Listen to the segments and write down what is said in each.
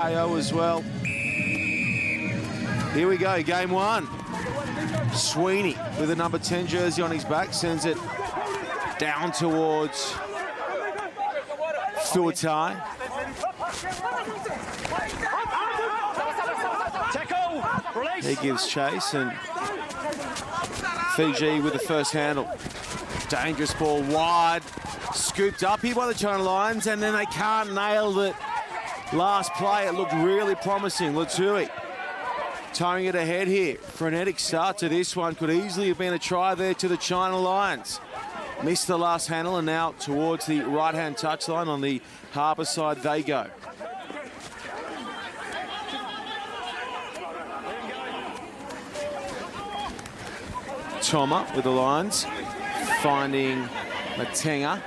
AO as well. Here we go, game one. Sweeney with a number 10 jersey on his back sends it down towards Latui. He gives chase and Fiji with the first handle. Dangerous ball wide, scooped up here by the China Lions, and then they can't nail it. Last play, it looked really promising. Latui towing it ahead here. Frenetic start to this one. Could easily have been a try there to the China Lions. Missed the last handle, and now towards the right-hand touchline on the harbour side they go. Toma with the Lions, finding Matenga.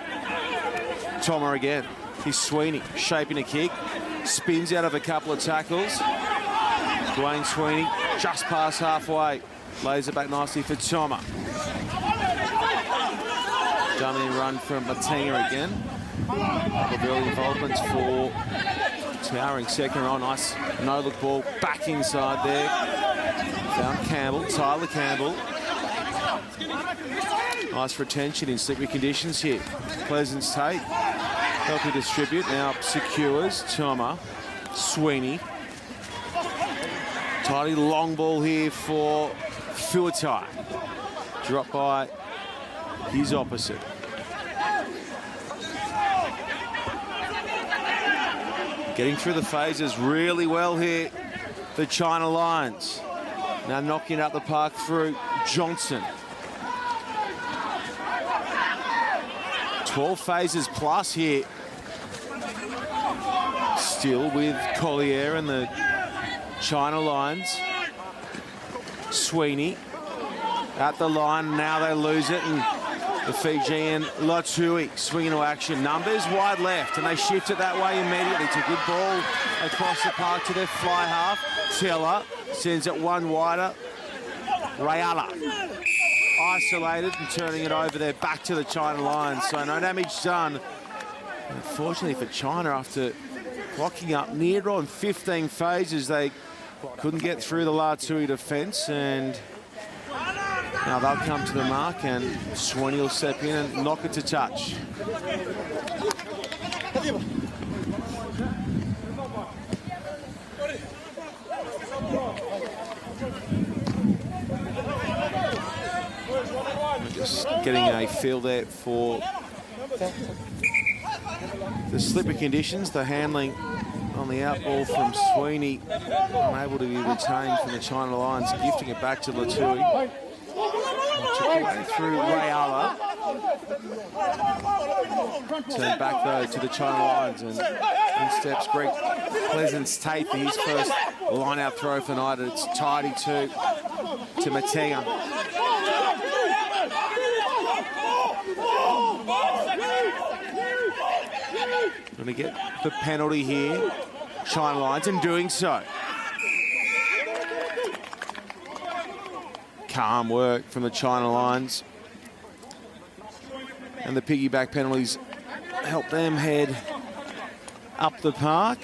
Toma again. He's Sweeney, shaping a kick. Spins out of a couple of tackles. Dwayne Sweeney just past halfway. Lays it back nicely for Toma. Dominant run from Matenga again. Couple of early involvements for towering second row. Nice no-look ball back inside there. Found Campbell, Tyler Campbell. Nice retention in slippery conditions here. Pleasance Tate helping distribute. Now secures Toma. Sweeney. Tidy long ball here for Latui. Dropped by his opposite. Getting through the phases really well here, the China Lions. Now knocking out the park through Johnson. 12 phases plus here. Still with Collier and the China Lions. Sweeney at the line. Now they lose it, and the Fijian Latui swinging to action. Numbers wide left, and they shift it that way immediately. It's a good ball across the park to their fly half. Teller sends it one wider. Rayala isolated and turning it over there back to the China Lions. So no damage done. Unfortunately for China, after locking up near on 15 phases, they couldn't get through the Latui defence, and now they'll come to the mark, and Sweeney will step in and knock it to touch. Just getting a feel there for the slippery conditions, the handling on the out ball from Sweeney, unable to be retained from the China Lions, gifting it back to Latui. Through Rayala. Turn back though to the China Lions, and in steps Greg Pleasance Tate for his first line-out throw for night. It's tidy to Matenga. Going to get the penalty here, China Lions, in doing so. Calm work from the China Lions. And the piggyback penalties help them head up the park.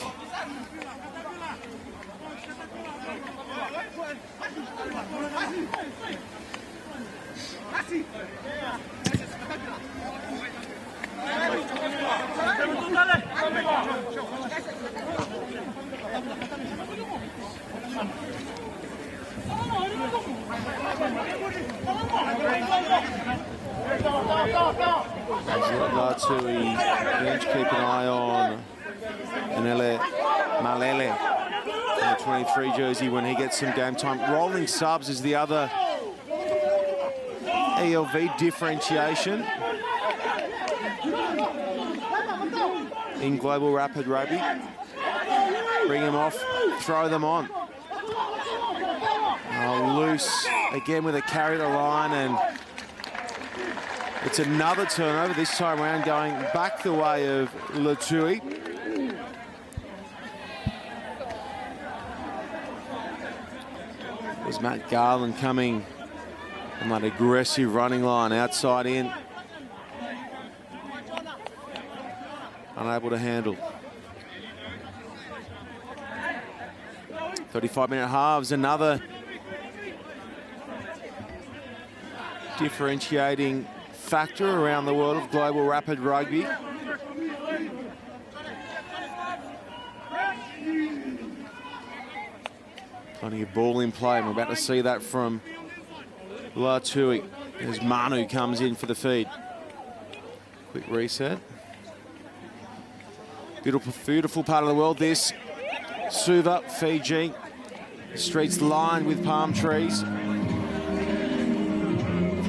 Latui bench keep an eye on Malele in the 23 jersey when he gets some game time. Rolling subs is the other ELV differentiation in global rapid rugby. Bring them off, throw them on. Loose again with a carry to the line, and it's another turnover, this time around going back the way of Latui. There's Matt Garland coming on that aggressive running line, outside in. Unable to handle. 35-minute halves, another differentiating factor around the world of global rapid rugby. Plenty of ball in play, and we're about to see that from Latui as Manu comes in for the feed. Quick reset. Beautiful, beautiful part of the world, this. Suva, Fiji. The streets lined with palm trees. From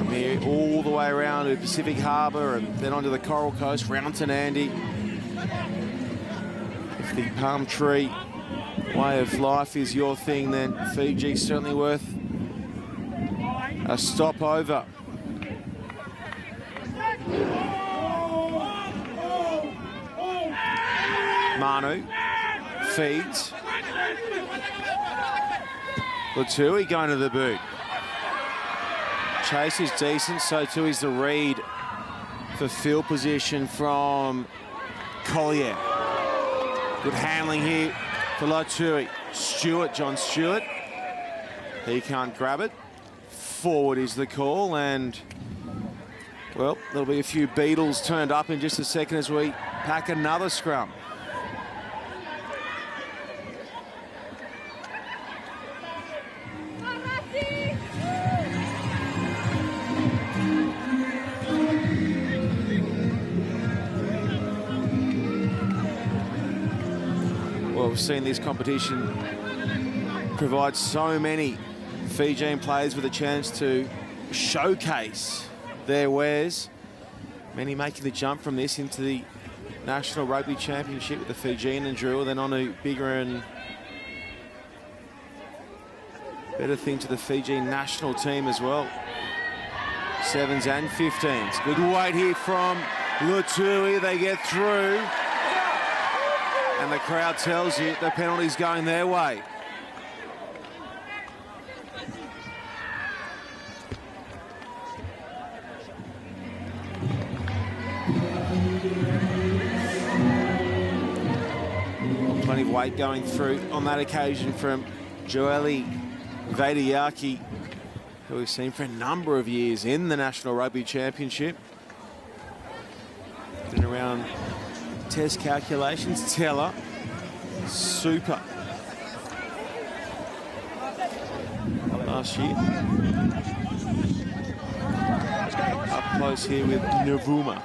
here all the way around to Pacific Harbour and then onto the Coral Coast, round to Nandi. If the palm tree way of life is your thing, then Fiji's certainly worth a stopover. Manu feeds. Latui going to the boot. Chase is decent, so too is the read for field position from Collier. Good handling here for Latui. Stewart, John Stewart. He can't grab it. Forward is the call, and, well, there'll be a few beetles turned up in just a second as we pack another scrum. Well, we've seen this competition provide so many Fijian players with a chance to showcase their wares. Many making the jump from this into the National Rugby Championship with the Fijian and drill, then on to bigger and better thing to the Fijian national team as well. 7s and 15s. Good weight here from Latui. They get through. And the crowd tells you the penalty's going their way. Plenty of weight going through on that occasion from Joeli Vaidiyaki, who we've seen for a number of years in the National Rugby Championship. Been around test calculations. Teller, super last year. Up close here with Navuma.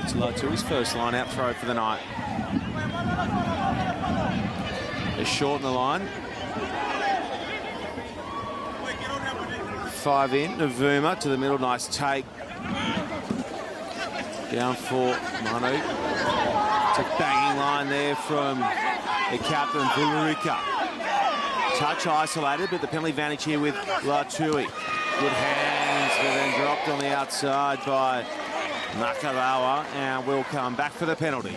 It's Latui's first line out throw for the night. They shorten the line. 5 in, Navuma to the middle, nice take. Down for Manu. It's a banging line there from the captain, Villarica. Touch isolated, but the penalty advantage here with Latui. Good hands, but then dropped on the outside by Nakarawa, and will come back for the penalty.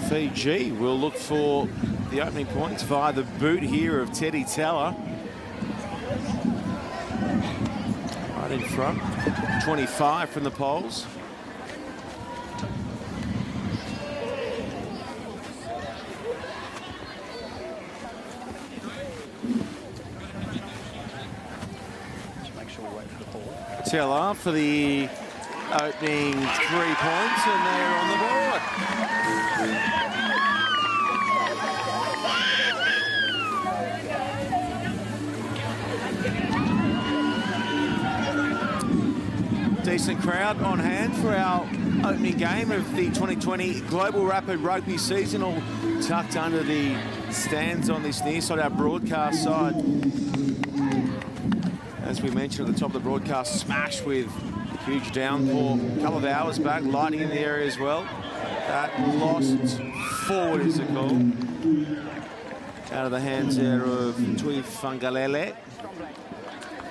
Fiji will look for the opening points via the boot here of Teddy Teller. Right in front, 25 from the poles. Teller for the opening 3 points, and they're on the board. Decent crowd on hand for our opening game of the 2020 Global Rapid Rugby season, all tucked under the stands on this near side, our broadcast side. As we mentioned at the top of the broadcast, smashed with Huge downpour a couple of hours back, lightning in the area as well. That lost forward is the call. Out of the hands there of Tui Fangalele.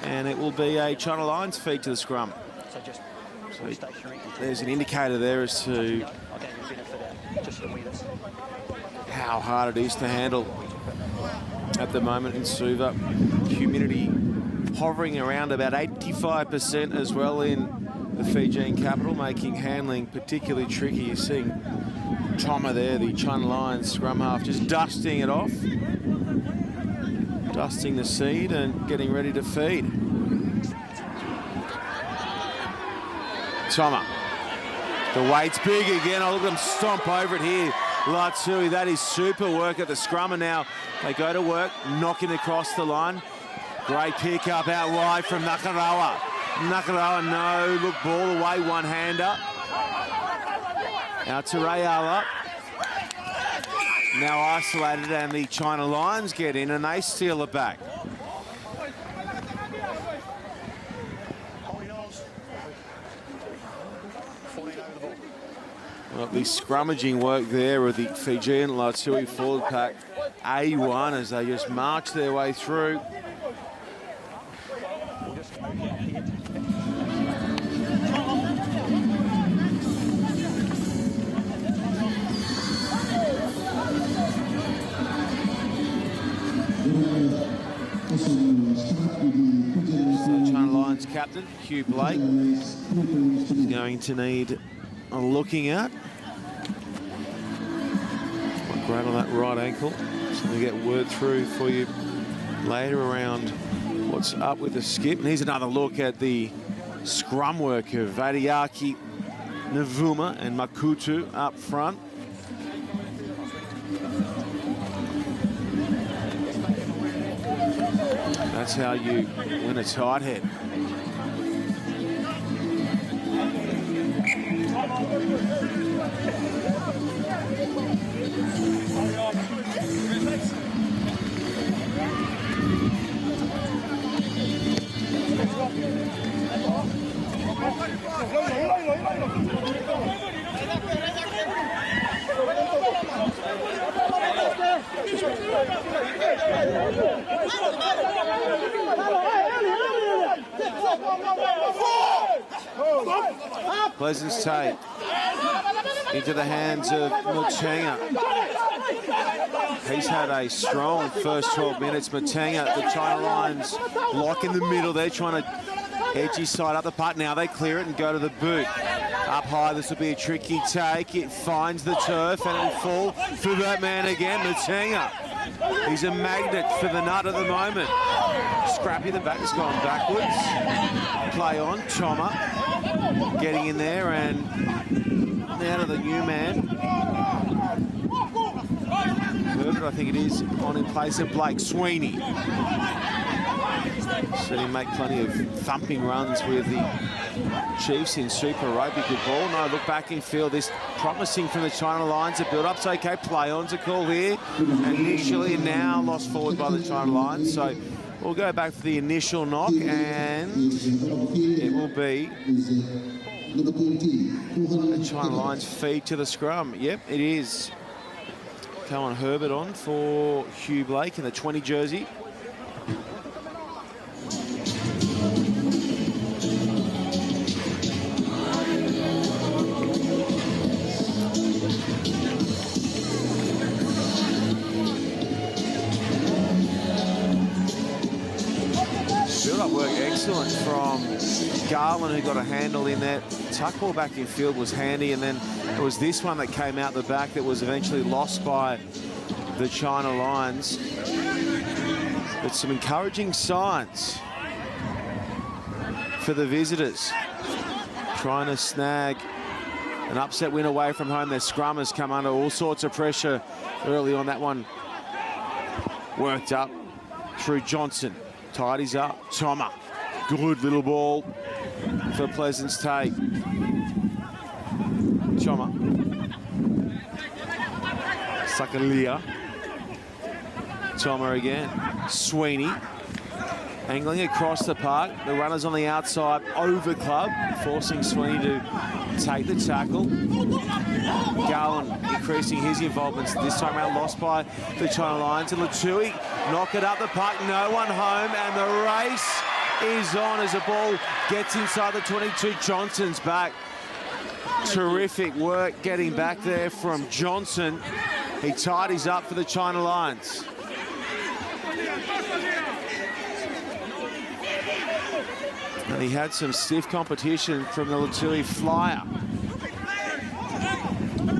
And it will be a China Lions feed to the scrum. So there's an indicator there as to how hard it is to handle at the moment in Suva. Humidity hovering around about 85% as well in the Fijian capital, making handling particularly tricky. You're seeing Toma there, the China Lions scrum half, just dusting it off. Dusting the seed and getting ready to feed. Toma. The weight's big again. Oh, look at them stomp over it here. Latui, that is super work at the scrum, and now they go to work, knocking across the line. Great pick up out wide from Nakarawa. Nakarawa, no, look, ball away, one-hander. Now Turayala. Now isolated, and the China Lions get in and they steal it back. Well, the scrummaging work there with the Fijian Latui forward pack A1 as they just march their way through. So China Lions captain Hugh Blake is going to need a looking at. Quite great on that right ankle. Just going to get word through for you later around what's up with the skip. And here's another look at the scrum work of Vadiaki, Navuma and Makutu up front. That's how you win a tight head. Pleasance Tate into the hands of Mutenga. He's had a strong first 12 minutes. Mutenga, the China Lions lock in the middle. They're trying to edge his side up the putt. Now they clear it and go to the boot. Up high, this will be a tricky take. It finds the turf and it'll fall for that man again, Mutenga. He's a magnet for the nut at the moment. Scrappy, the back has gone backwards. Play on, Toma getting in there and now to the new man. Herbert, I think it is, on in place of Blake Sweeney. Seen him make plenty of thumping runs with the Chiefs in Super Rugby. Good ball. No, look back in field. This promising from the China Lions. The build-up's okay. Play-on's a call here. Initially, now lost forward by the China Lions. So we'll go back for the initial knock, and it will be the China Lions feed to the scrum. Yep, it is. Come on, Herbert on for Hugh Blake in the 20 jersey. Build-up work excellent from Garland, who got a handle in that. Tuck ball back in field was handy, and then it was this one that came out the back that was eventually lost by the China Lions. But some encouraging signs for the visitors. Trying to snag an upset win away from home. Their scrum has come under all sorts of pressure early on. That one worked up through Johnson. Tidies up. Toma. Good little ball for Pleasance Tate. Toma. Sakalia. Toma again. Sweeney. Angling across the park. The runners on the outside over club, forcing Sweeney to take the tackle. Garland increasing his involvement. This time around lost by the China Lions. And Latui knock it up the park. No one home. And the race is on as the ball gets inside the 22. Johnson's back. Terrific work getting back there from Johnson. He tidies up for the China Lions. And he had some stiff competition from the Latui flyer.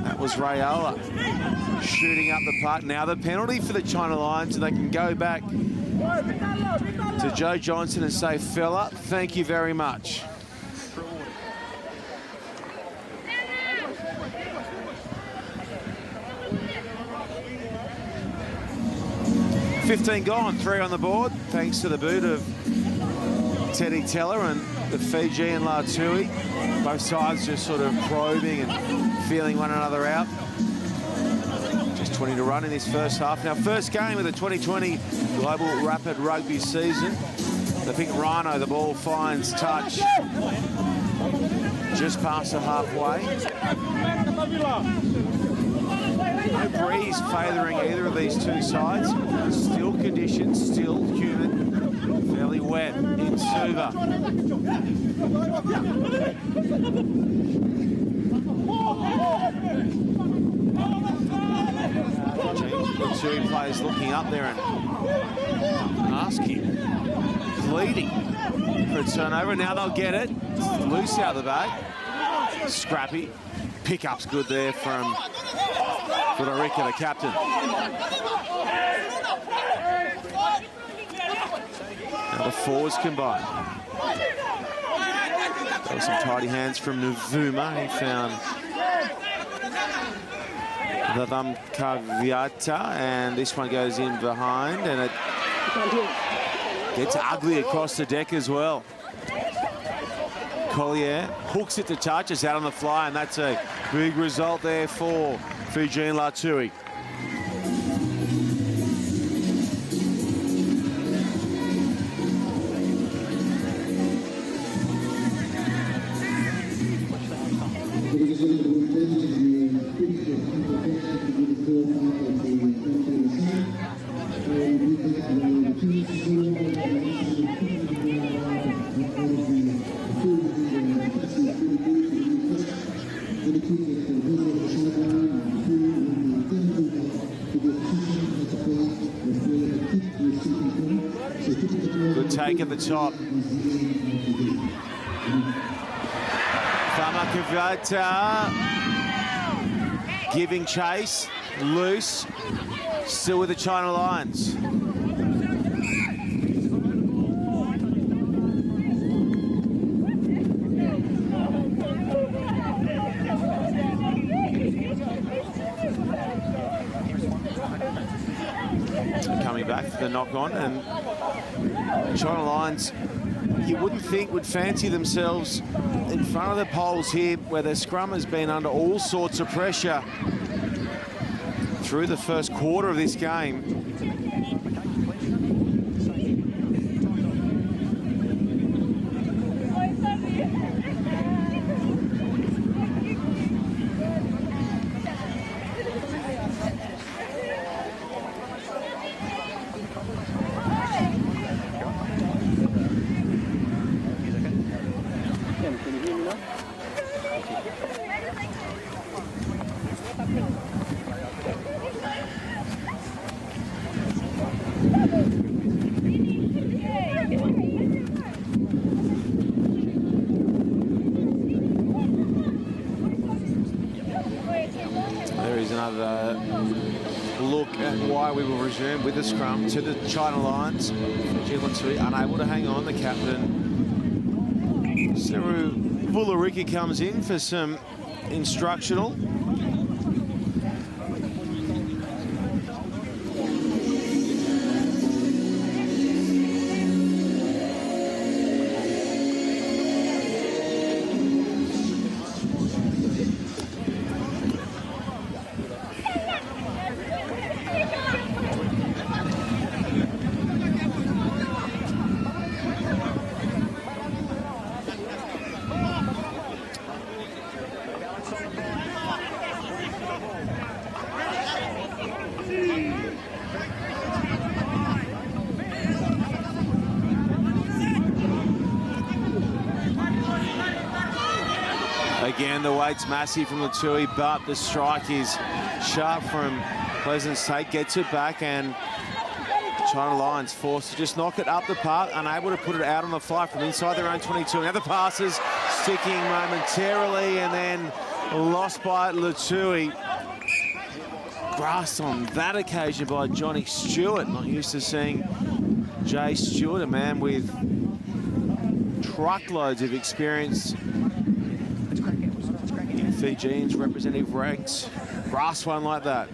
That was Rayola shooting up the park. Now the penalty for the China Lions, so they can go back to Joe Johnson and say, fella, thank you very much. $15 gone, 3 on the board, thanks to the boot of Teddy Teller and the Fijian Latui. Both sides just sort of probing and feeling one another out. Just 20 to run in this first half. Now, first game of the 2020 Global Rapid Rugby season. The Pink Rhino, the ball finds touch just past the halfway. No breeze favouring either of these two sides. Still conditions, still humid, fairly wet in Suva. Two players looking up there and asking, pleading for a turnover. Now they'll get it. It's loose out of the back. Scrappy. Pickup's good there from Federica, the captain. Now the forwards combine. There were some tidy hands from Navuma. He found Vavam Kaviata, and this one goes in behind, and it gets ugly across the deck as well. Collier hooks it to touch, it's out on the fly, and that's a big result there for Fijian Latui. Good take at the top. Famakavata giving chase, loose, still with the China Lions. Coming back for the knock-on, and China Lions, you wouldn't think would fancy themselves in front of the poles here, where their scrum has been under all sorts of pressure through the first quarter of this game. Look at why we will resume with the scrum to the China Lions. Latui unable to hang on. The captain, Seru Vulariki, comes in for some instructional. Again, the weight's massive from Latui, but the strike is sharp from Pleasant State. Gets it back, and China Lions forced to just knock it up the park, unable to put it out on the fly from inside their own 22. Now the passes sticking momentarily, and then lost by Latui. Grasped on that occasion by Johnny Stewart. Not used to seeing Jay Stewart, a man with truckloads of experience in Fijian's representative ranks. Grasp one like that.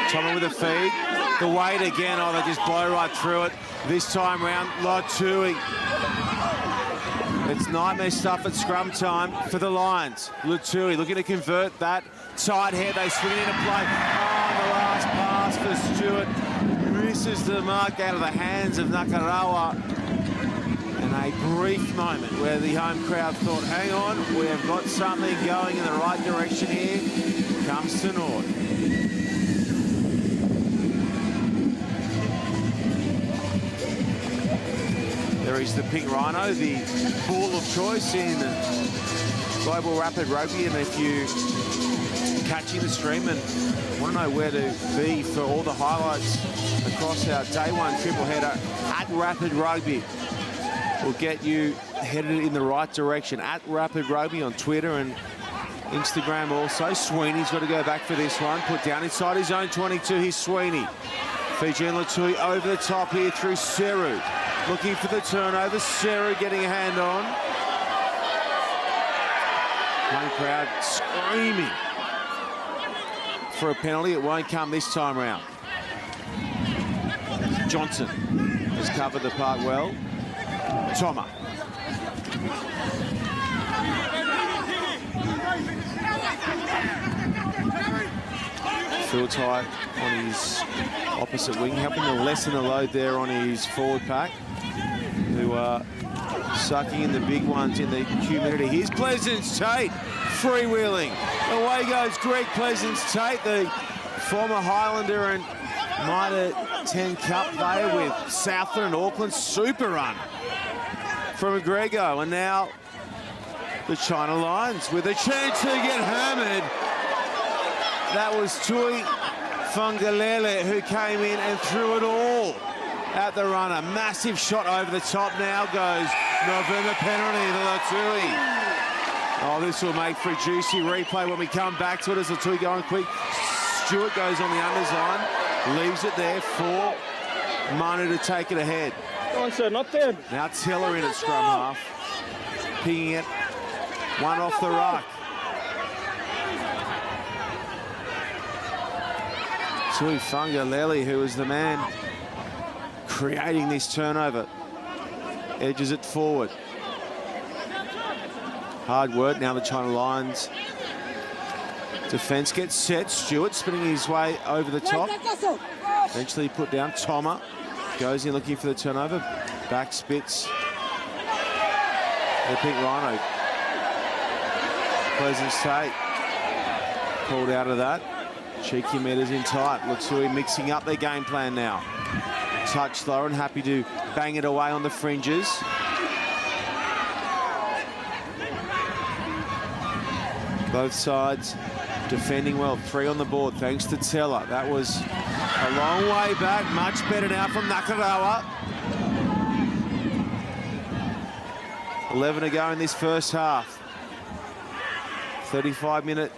Tommy with a feed. The weight again, oh, they just blow right through it. This time round, Latui. It's nightmare stuff at scrum time for the Lions. Latui looking to convert that. Tight head, they swing it into play. Oh, the last pass for Stewart. Misses the mark out of the hands of Nakarawa. And a brief moment where the home crowd thought, hang on, we have got something going in the right direction here. Comes to naught. There is the pink rhino, the ball of choice in global rapid rugby. And if you catching the stream and want to know where to be for all the highlights across our day one triple header, at Rapid Rugby will get you headed in the right direction. At Rapid Rugby on Twitter and Instagram also. Sweeney's got to go back for this one. Put down inside his own 22. Here's Sweeney. Fijian Latui over the top here through Seru. Looking for the turnover. Seru getting a hand on. Home crowd screaming for a penalty. It won't come this time round. Johnson has covered the park well. Toma. Phil tight on his opposite wing, helping to lessen the load there on his forward pack, who are sucking in the big ones in the humidity. Here's Pleasant Tate, freewheeling. Away goes Greg Pleasant Tate, the former Highlander and Mitre 10 Cup player with Southland and Auckland. Super run from McGregor, and now the China Lions with a chance to get hammered. That was Tui Fungalele who came in and threw it all at the runner. Massive shot over the top. Now goes November penalty to Latui. Oh, this will make for a juicy replay when we come back to it as Latui going quick. Stewart goes on the underside, leaves it there for Manu to take it ahead. Oh, sir, not there. Now Teller in at scrum half, pinging it, one off the ruck. Tui Fungalele, who is the man creating this turnover, edges it forward. Hard work now, the China Lions. Defence gets set. Stewart spinning his way over the top. Eventually put down. Toma goes in looking for the turnover. Back spits the pink rhino. Pleasant State called out of that. Cheeky meters in tight. Latui mixing up their game plan now. Touch low and happy to bang it away on the fringes. Both sides defending well. 3 on the board thanks to Teller. That was a long way back. Much better now from Nakarawa. 11 to go in this first half. 35-minute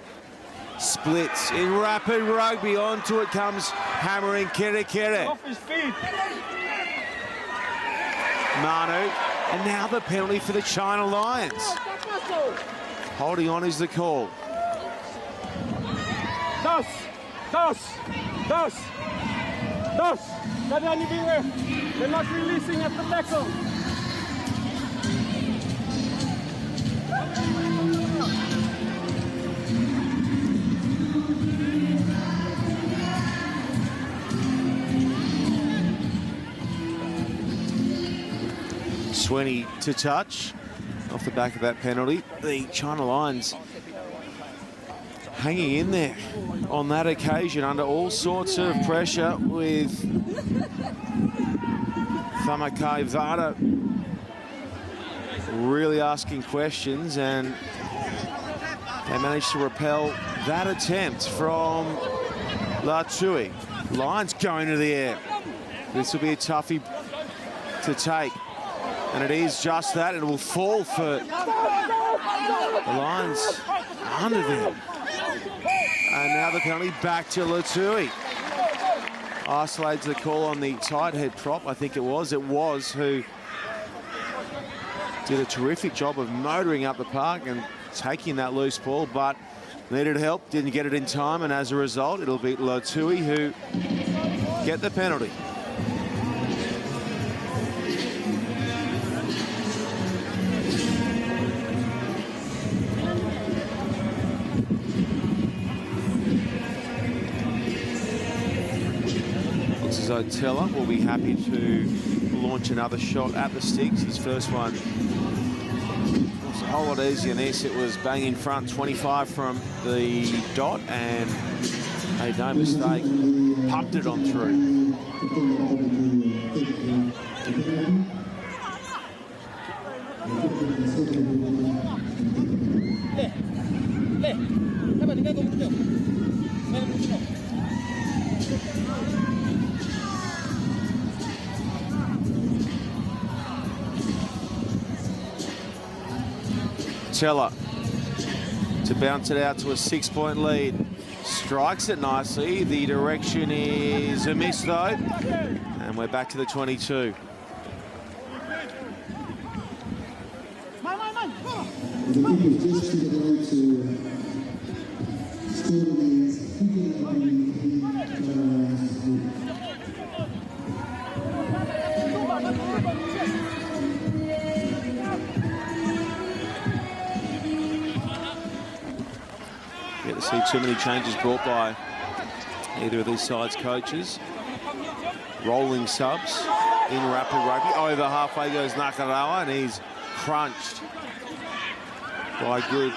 splits in Rapid Rugby. Onto it comes hammering Kere Kere. Off his feet. Manu. And now the penalty for the China Lions. Holding on is the call. Dos. They're not releasing at the tackle. Sweeney to touch off the back of that penalty. The China Lions hanging in there on that occasion under all sorts of pressure, with Thamakai Vada really asking questions, and they managed to repel that attempt from Latui. Lions going to the air. This will be a toughie to take, and it is just that. It will fall for the Lions under them. And now the penalty back to Latui. Isolates the call on the tight head prop, I think it was. It was, who did a terrific job of motoring up the park and taking that loose ball, but needed help, didn't get it in time, and as a result, it'll be Latui who get the penalty. Teller will be happy to launch another shot at the sticks. His first one was a whole lot easier than this. It was bang in front, 25 from the dot, and made no mistake, pumped it on through. Teller to bounce it out to a 6-point lead. Strikes it nicely. The direction is a miss, though. And we're back to the 22. See too many changes brought by either of these sides' coaches. Rolling subs in rapid rugby. Over halfway goes Nakarawa, and he's crunched by good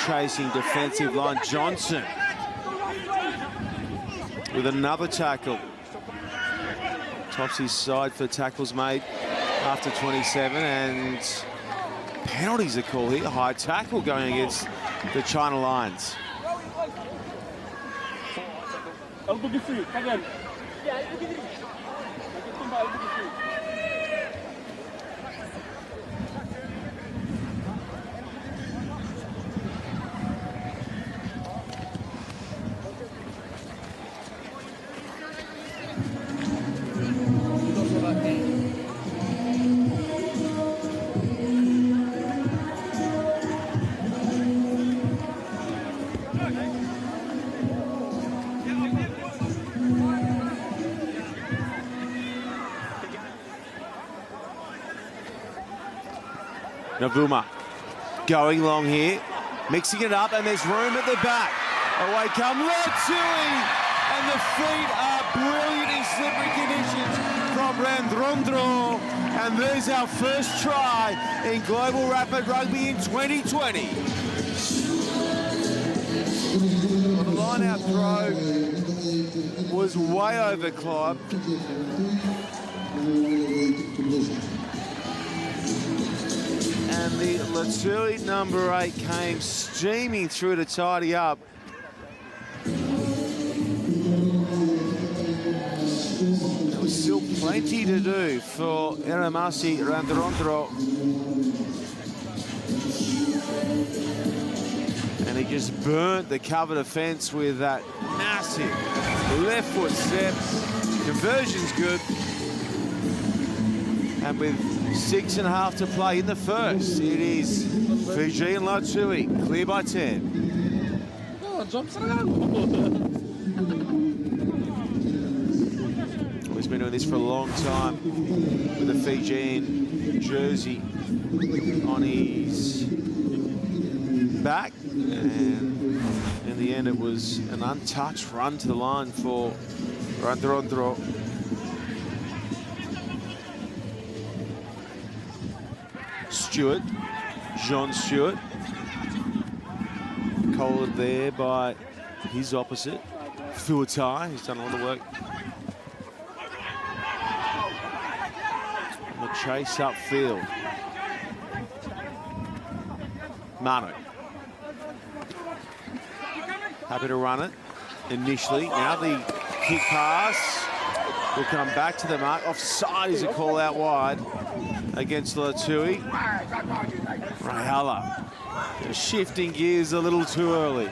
chasing defensive line. Johnson with another tackle. Tops his side for tackles made after 27, and penalties are called here. High tackle going against the China Lions. Navuma going long here, mixing it up, and there's room at the back. Away come Latui, and the feet are brilliant in slippery conditions from Randrondro. And there's our first try in Global Rapid Rugby in 2020. Well, the line-out throw was way over Clive. And the Latui number 8 came steaming through to tidy up. There was still plenty to do for Eramasi Randrondro. And he just burnt the cover defence with that massive left foot step. Conversion's good. And with 6.5 to play in the first, it is Fiji and Latui, clear by 10. He's been doing this for a long time with a Fijian jersey on his back. And in the end, it was an untouched run to the line for Randrondro. Stewart, John Stewart. Collared there by his opposite, Fuatai. He's done all the work. On the chase upfield. Manu. Happy to run it initially. Now the kick pass will come back to the mark. Offside is a call out wide against Latui. Rayala shifting gears a little too early.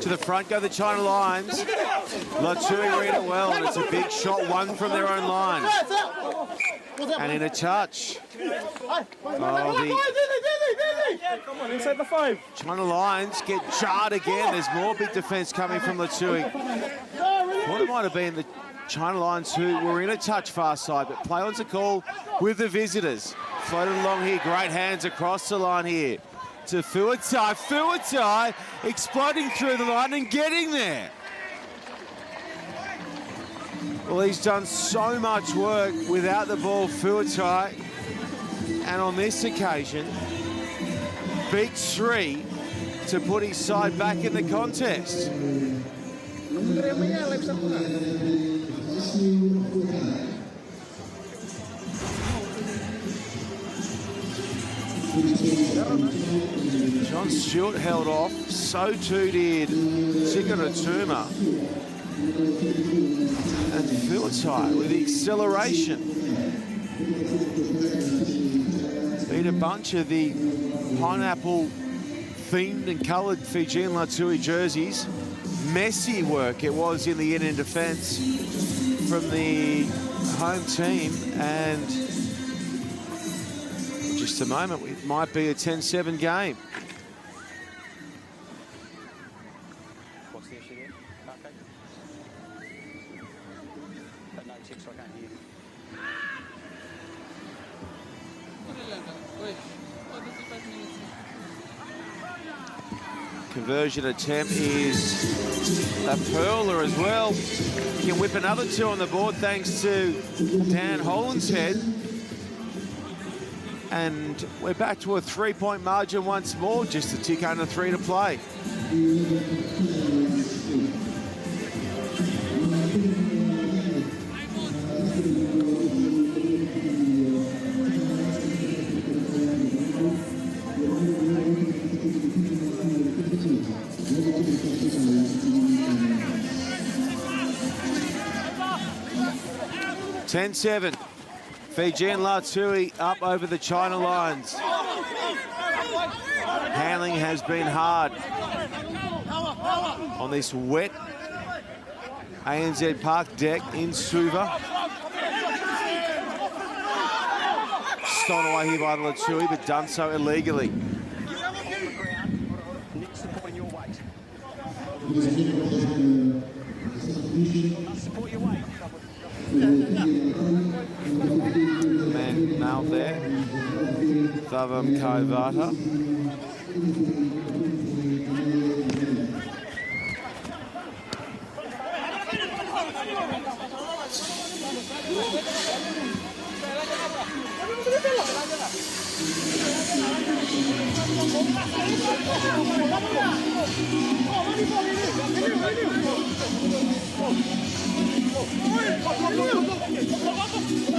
To the front go the China Lions. Latui read it well, and it's a big shot, one from their own line. And in a touch. Inside the 5. China Lions get jarred again. There's more big defence coming from Latui. Thought it might have been the China Lions who were in a touch far side, but play on's a call with the visitors. Floated along here, great hands across the line here to Fuatai. Fuatai exploding through the line and getting there. Well, he's done so much work without the ball, Fuatai. And on this occasion, beats 3 to put his side back in the contest. John Stewart held off, so too did Tikaratuma. And Fuatai with the acceleration. Beat a bunch of the pineapple themed and coloured Fijian Latui jerseys. Messy work it was in the end defence from the home team, and in just a moment it might be a 10-7 game. What's the issue there? Okay. But no tips, I can't hear. Conversion attempt is a pearler as well. Can whip another 2 on the board thanks to Dan Hollinshead. And we're back to a 3-point margin once more, just a tick under 3 to play. (10-7). Fijian Latui up over the China Lions. Handling has been hard on this wet ANZ Park deck in Suva. Stolen away here by the Latui, but done so illegally. Man nailed there. Thavam Kaivata.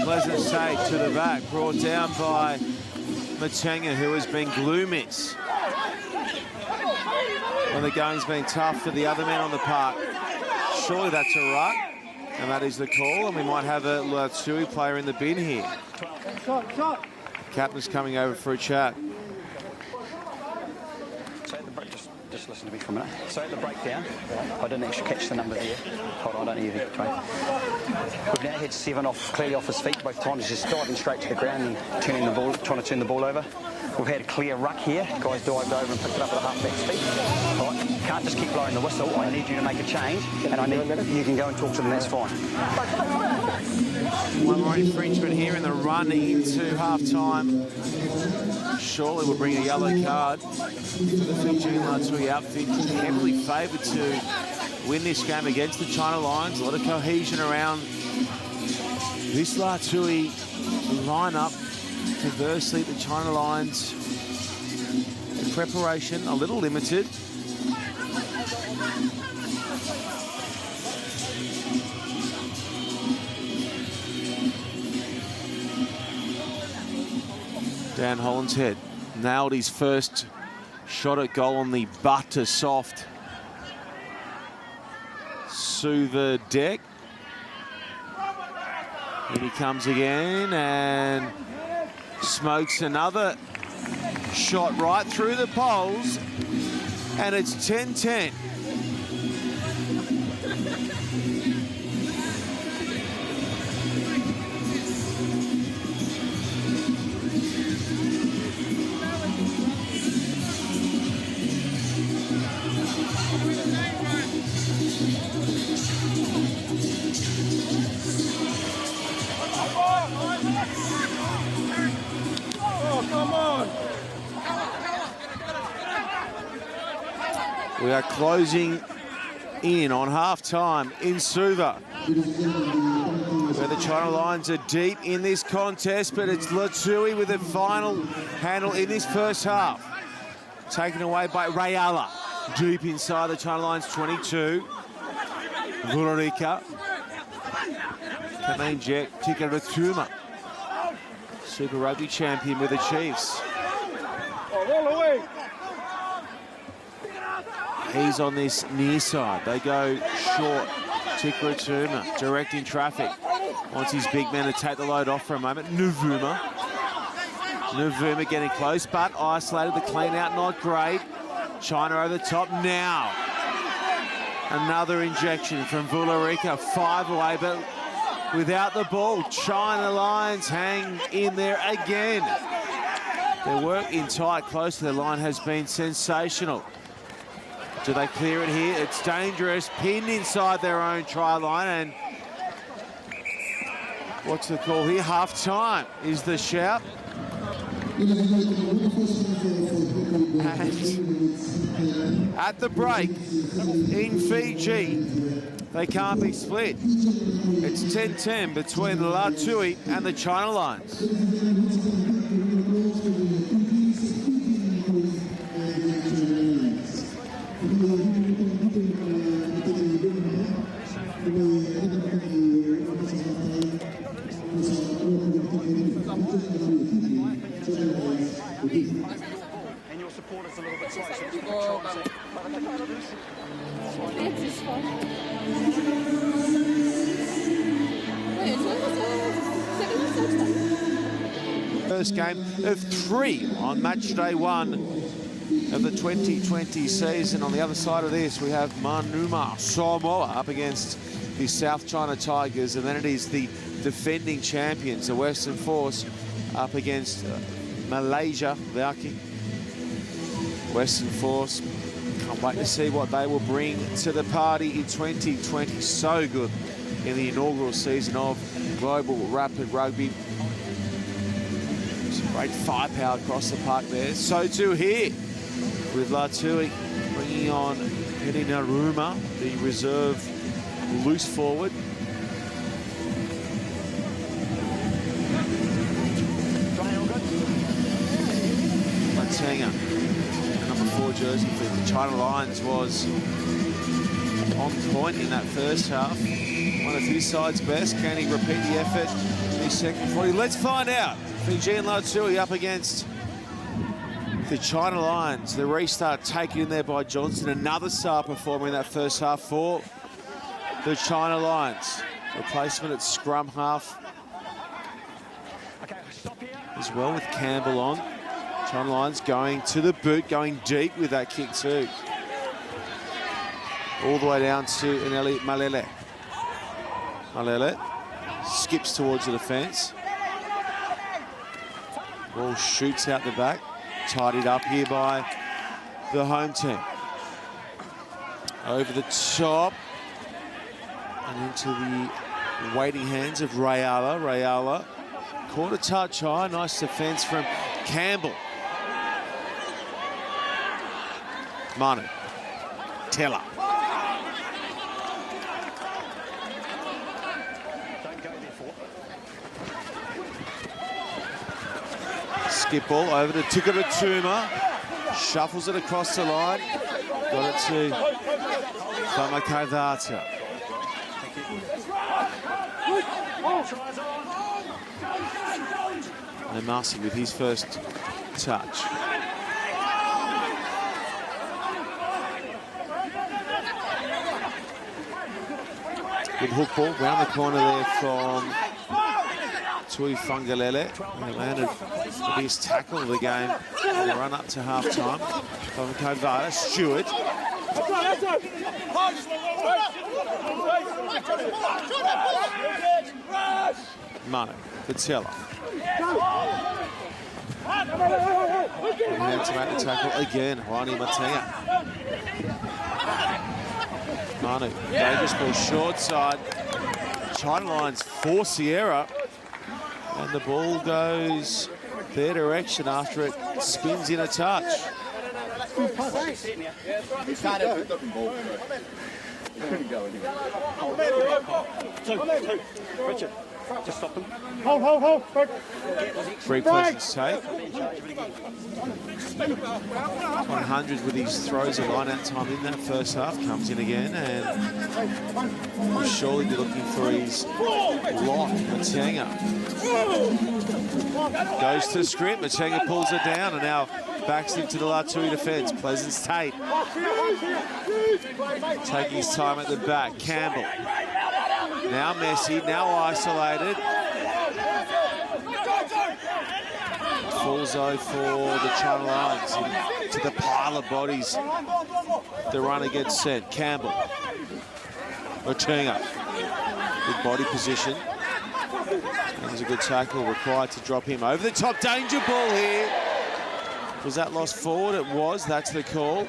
Pleasant save to the back, brought down by Matenga, who has been gloomy when the game's been tough for the other men on the park. Surely that's a ruck, and that is the call, and we might have a Latui player in the bin here. Captain's coming over for a chat. So the break, just just listen to me for a minute. So at the breakdown, I didn't actually catch the number there. Hold on, I don't hear you, Dwayne. We've now had 7 clearly off his feet both times. He's just diving straight to the ground and turning the ball, trying to turn the ball over. We've had a clear ruck here. Guys dived over and picked it up at the half-back's feet. Right, can't just keep blowing the whistle. I need you to make a change, and I need you can go and talk to them. That's fine. One more infringement here in the run into half-time. Surely will bring a yellow card for the Fijian Latui outfit. Heavily favoured to win this game against the China Lions. A lot of cohesion around this Latui lineup. Conversely, the China Lions in preparation a little limited. Dan Holland's head nailed his first shot at goal on the butter soft Suva deck. Here he comes again and smokes another shot right through the poles, and it's 10-10. We are closing in on half-time in Suva, where the China Lions are deep in this contest, but it's Latui with the final handle in this first half. Taken away by Rayala, deep inside the China Lions 22. Vularica. Kameen Jet, Tika Ratuma. Super Rugby champion with the Chiefs. He's on this near side. They go short. Tikratuma directing traffic. Wants his big man to take the load off for a moment. Nuvuma getting close, but isolated. The clean out, not great. China over the top now. Another injection from Vularica. 5 away, but without the ball. China Lions hang in there again. Their work in tight, close to the line has been sensational. Do they clear it here? It's dangerous. Pinned inside their own try line, and what's the call here? Half-time is the shout. And at the break in Fiji, they can't be split. It's 10-10 between the Latui and the China Lions. And your supporters a little bit slow. First game of 3 on match day 1 of the 2020 season. On the other side of this, we have Manuma Samoa up against the South China Tigers, and then it is the defending champions, the Western Force, up against Malaysia, Vauki. Western Force, can't wait to see what they will bring to the party in 2020. So good in the inaugural season of Global Rapid Rugby. Some great firepower across the park there. So too here with Latui bringing on Naruma, the reserve loose forward. Matenga, number 4 jersey for the China Lions, was on point in that first half. One of his side's best. Can he repeat the effort in his second 40? Let's find out. Fijian Latui up against the China Lions. The restart taken in there by Johnson. Another star performer in that first half for the China Lions. Replacement at scrum half as well, with Campbell on. China Lions going to the boot, going deep with that kick too. All the way down to Ineli Malele. Malele skips towards the defence. Ball shoots out the back. Tidied up here by the home team. Over the top. And into the waiting hands of Rayala. Rayala caught a touch high. Nice defence from Campbell. Manu. Teller. Skip ball over to Tukaratuma. Shuffles it across the line. Got it to Famakavata. And Marcy with his first touch. Good hook ball round the corner there from Tui Fungalele. They landed the biggest tackle of the game on the run up to half time. From Kovada, Stewart. Manu, Patella. And to make the tackle again, Rani Matenga. Manu, dangerous ball short side. China Lions for Sierra. And the ball goes their direction after it spins in a touch. Richard, just stop him. Hold. Free presence take. 100 with his throws of line out time in that first half. Comes in again and will surely be looking for his lock. Matenga goes to script. Matenga pulls it down and now backs into the Latui defence. Pleasance Tate taking his time at the back. Campbell. Now Messi, now isolated. Falls over for the China Lions to the pile of bodies. The runner gets sent. Campbell. Matenga. Good body position. That was a good tackle required to drop him over the top. Danger ball here. Was that lost forward? It was. That's the call.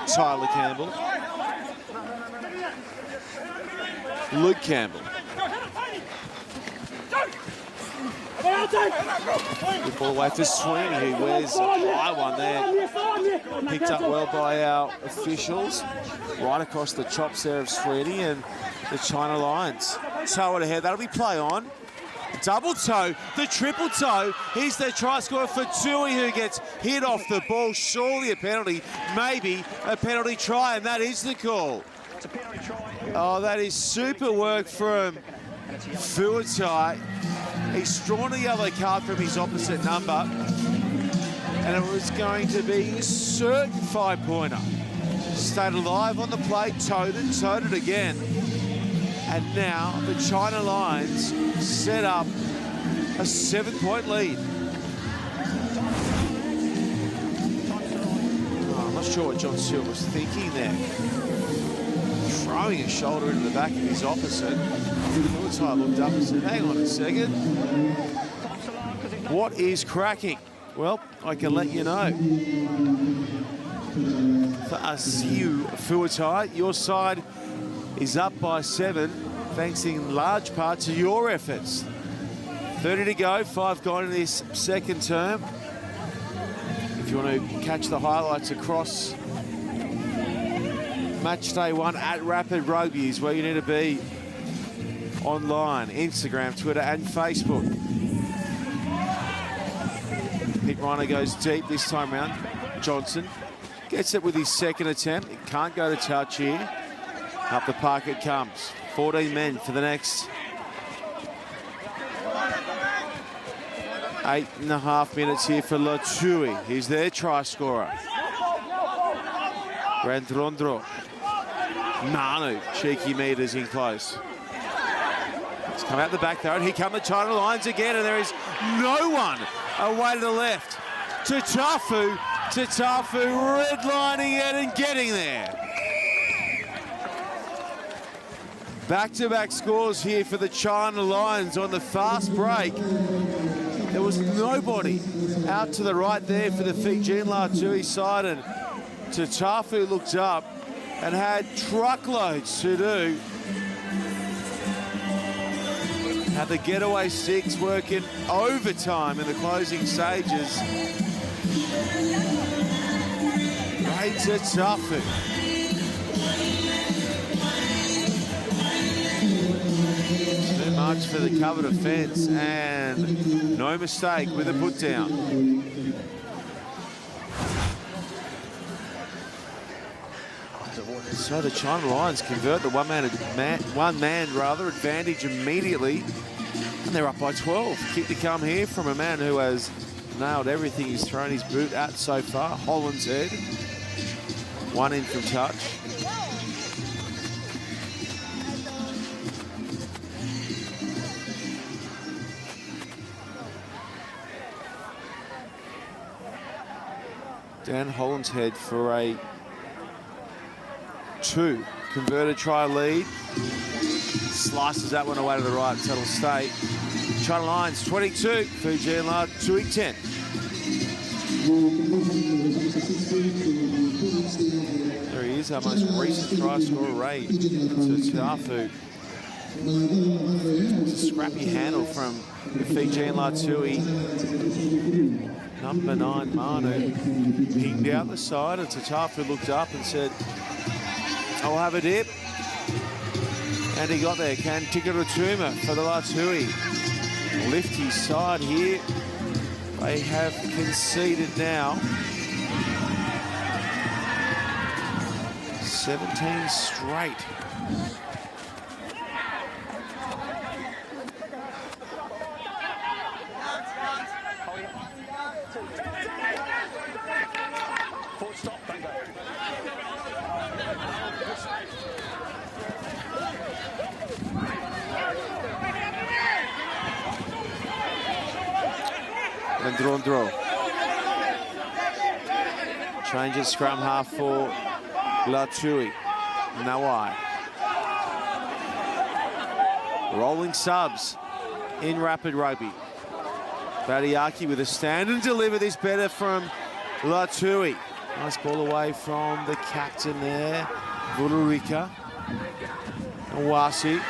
Tyler Campbell. Luke Campbell. Good ball away for Sweeney, who wears a high one there. Picked up well by our officials. Right across the chops there of Sweeney and the China Lions. Toe it ahead. That'll be play on. Double toe, the triple toe. Here's the try scorer for Tui, who gets hit off the ball. Surely a penalty, maybe a penalty try, and that is the call. It's a penalty try. Oh, that is super work from Fuatai. He's drawn a yellow card from his opposite number, and it was going to be a certain 5-pointer. Stayed alive on the play, towed it again. And now the China Lions set up a 7-point lead. Oh, I'm not sure what John Stewart was thinking there. Throwing his shoulder into the back of his opposite. Fuatai looked up and said, hang on a second. What is cracking? Well, I can let you know. For Asiu Fuatai, your side is up by 7, thanks in large part to your efforts. 30 to go, 5 gone in this second term. If you want to catch the highlights across match day 1 at Rapid Rugby is where you need to be. Online, Instagram, Twitter and Facebook. Pete Rhino goes deep this time round. Johnson gets it with his second attempt. It can't go to touch here. Up the park it comes. 14 men for the next 8.5 minutes here for Latui. He's their try scorer. Randrondro. Manu, cheeky meters in close. It's come out the back though, and here come the China Lions again, and there is no one away to the left. Tatafu Tafu redlining it and getting there. Back-to-back scores here for the China Lions on the fast break. There was nobody out to the right there for the Fijian Latui side, and Tafu looked up and had truckloads to do. Had the getaway sticks working overtime in the closing stages. Great Tafu. Too much for the cover defence, and no mistake with a put down. So the China Lions convert the one-man advantage immediately, and they're up by 12. Kick to come here from a man who has nailed everything he's thrown his boot at so far. Holland's head. One in from touch. Dan Holland's head for a 2. Converted try lead. Slices that one away to the right, settle state. China Lions 22, Fijian Latui 10. There he is, our most recent try scorer, Ray Tafu. It's a scrappy handle from the Fijian Latui. Number 9, Manu, pinged out the side, and Tafu looked up and said, I'll have a dip. And he got there. Can Tikaratuma for the Latui lift his side here. They have conceded now 17 straight. And draw. Changes scrum half for Latui. Nawai. Rolling subs in rapid rugby. Badiaki with a stand and deliver this better from Latui. Nice ball away from the captain there, Vulurika. Awasi.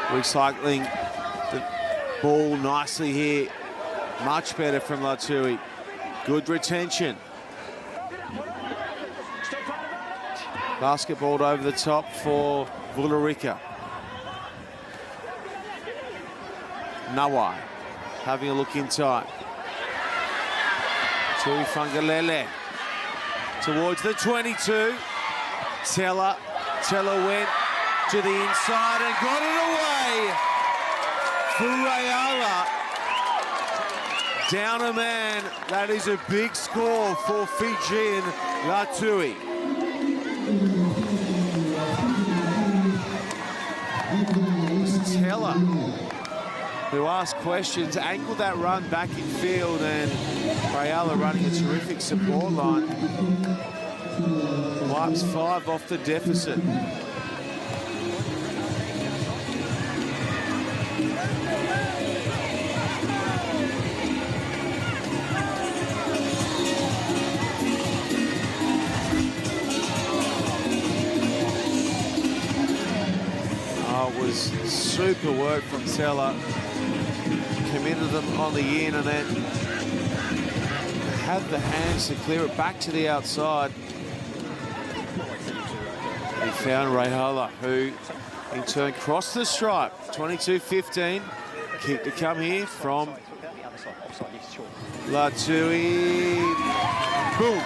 Recycling the ball nicely here. Much better from Latui. Good retention. Basketballed over the top for Vulurika. Nawai having a look inside. Tui Fungalele towards the 22. Teller went to the inside and got it away for Rayala. Down a man. That is a big score for Fijian Latui. Teller, who asked questions, angled that run back in field, and Rayala running a terrific support line. Wipes 5 off the deficit. Was super work from Teller. Committed them on the in and then had the hands to clear it back to the outside. He found Rayala, who in turn crossed the stripe. 22-15. Kick to come here from Latui. Boom.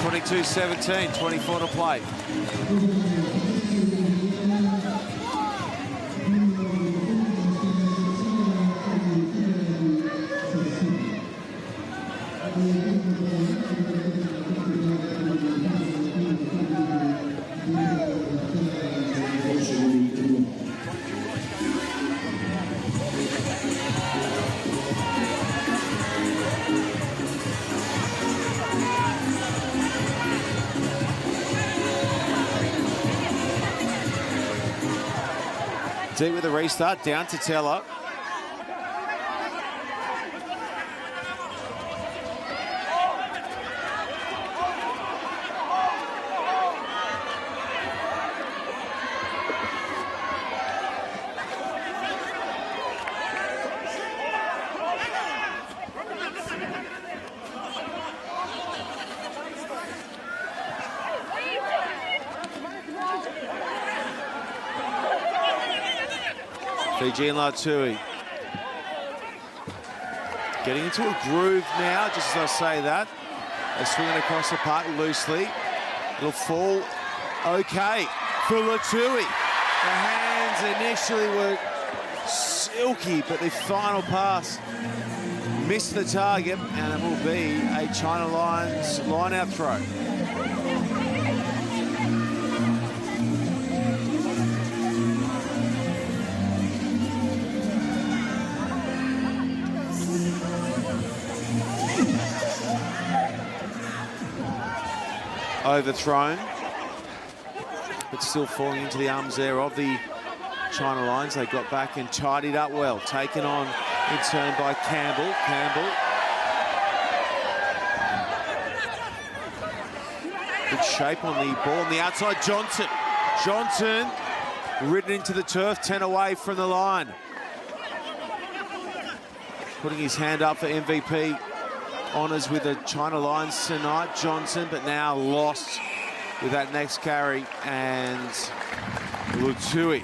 22-17, 24 to play. Deep with the restart, down to Teller. Fijian Latui getting into a groove now, just as I say that. They're swinging across the park loosely. It'll fall okay for Latui. The hands initially were silky, but the final pass missed the target, and it will be a China Lions line-out throw. Overthrown, but still falling into the arms there of the China Lions. They got back and tidied up well. Taken on in turn by Campbell. Good shape on the ball on the outside. Johnson ridden into the turf, 10 away from the line. Putting his hand up for MVP honours with the China Lions tonight, Johnson, but now lost with that next carry, and Latui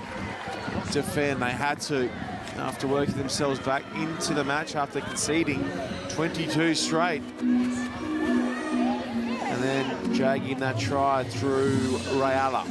defend. They had to, after working themselves back into the match after conceding 22 straight. And then jagging that try through Rayala.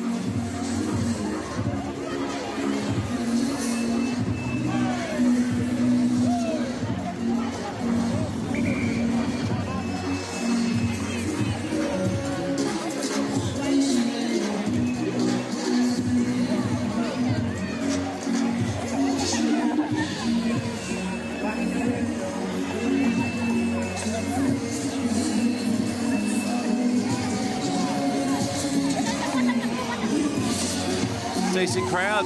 Decent crowd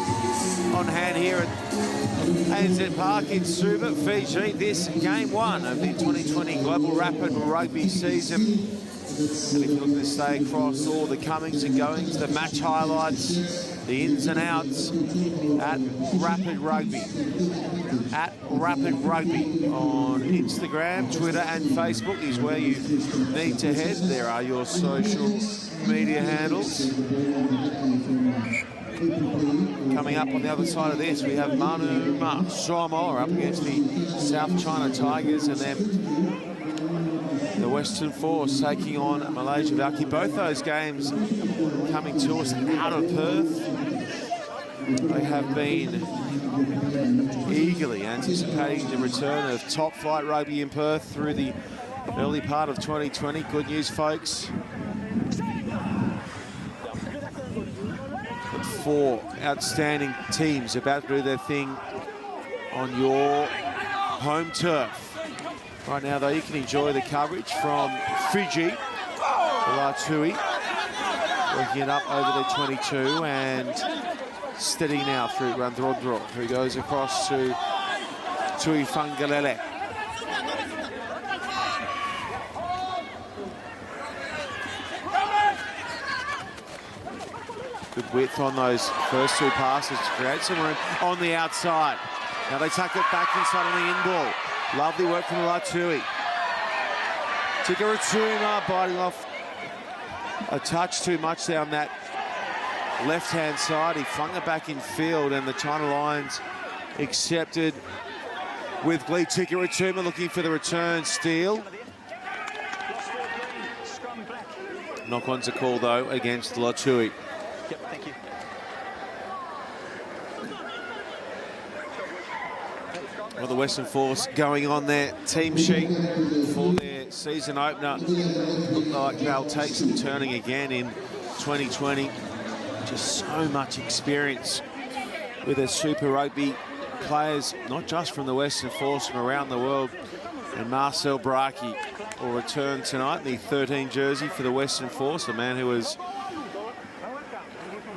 on hand here at ANZ Park in Suva, Fiji. This game one of the 2020 Global Rapid Rugby season. And if you're looking to stay across all the comings and goings, the match highlights, the ins and outs at Rapid Rugby. At Rapid Rugby on Instagram, Twitter and Facebook is where you need to head. There are your social media handles. Coming up on the other side of this, we have Manu Samoa up against the South China Tigers, and then the Western Force taking on Malaysia Valky. Both those games coming to us out of Perth. They have been eagerly anticipating the return of top flight rugby in Perth through the early part of 2020. Good news, folks. Four outstanding teams about to do their thing on your home turf. Right now, though, you can enjoy the coverage from Fiji. Latui working it up over the 22 and steady now through Randrodro, who goes across to Tui Fangalele. Good width on those first two passes to create some room on the outside. Now they tuck it back inside on the in ball. Lovely work from Latui. Tikaratuma biting off a touch too much down that left-hand side. He flung it back in field, and the China Lions accepted with glee. Tikaratuma looking for the return steal. Knock-on's a call, though, against Latui. Yep, thank you. Well, the Western Force going on their team sheet for their season opener. Look like they'll take some turning again in 2020. Just so much experience with their Super Rugby players, not just from the Western Force, from around the world. And Marcel Braki will return tonight in the 13 jersey for the Western Force, a man who was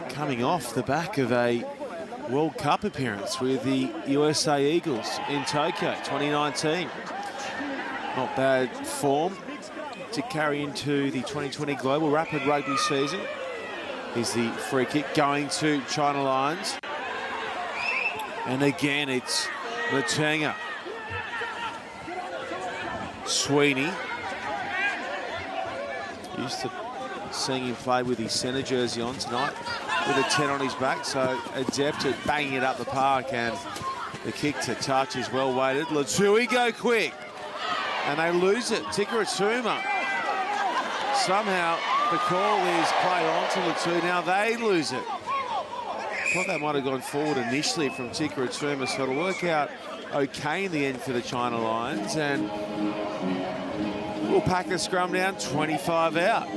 coming off the back of a World Cup appearance with the USA Eagles in Tokyo 2019. Not bad form to carry into the 2020 Global Rapid Rugby season. Here's the free kick going to China Lions. And again, it's Matenga. Sweeney. Used to seeing him play with his centre jersey on tonight, with a 10 on his back, so adept at banging it up the park, and the kick to touch is well weighted. Latui go quick, and they lose it. Tikaratuma. Somehow the call is played on to Latui. Now they lose it. Thought that might have gone forward initially from Tikaratuma, so it'll work out okay in the end for the China Lions, and we'll pack the scrum down, 25 out.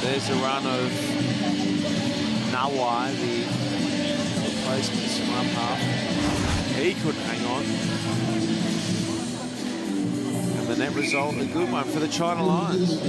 There's a run of Nawai, the replacement scrum half. He couldn't hang on. And the net result, a good one for the China Lions.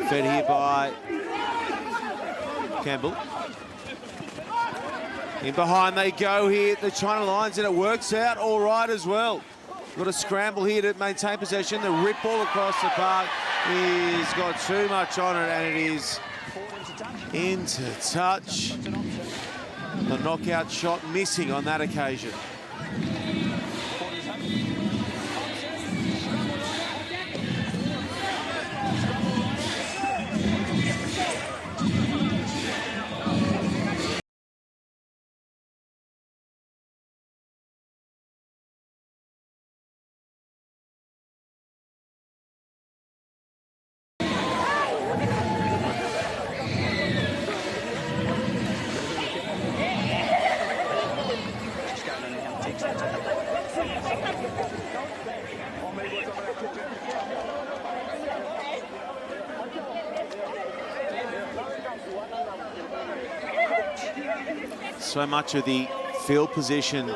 Fed here by Campbell. In behind they go here, the China Lions, and it works out all right as well. Got a scramble here to maintain possession. The rip ball across the park has got too much on it, and it is into touch. The knockout shot missing on that occasion. So much of the field position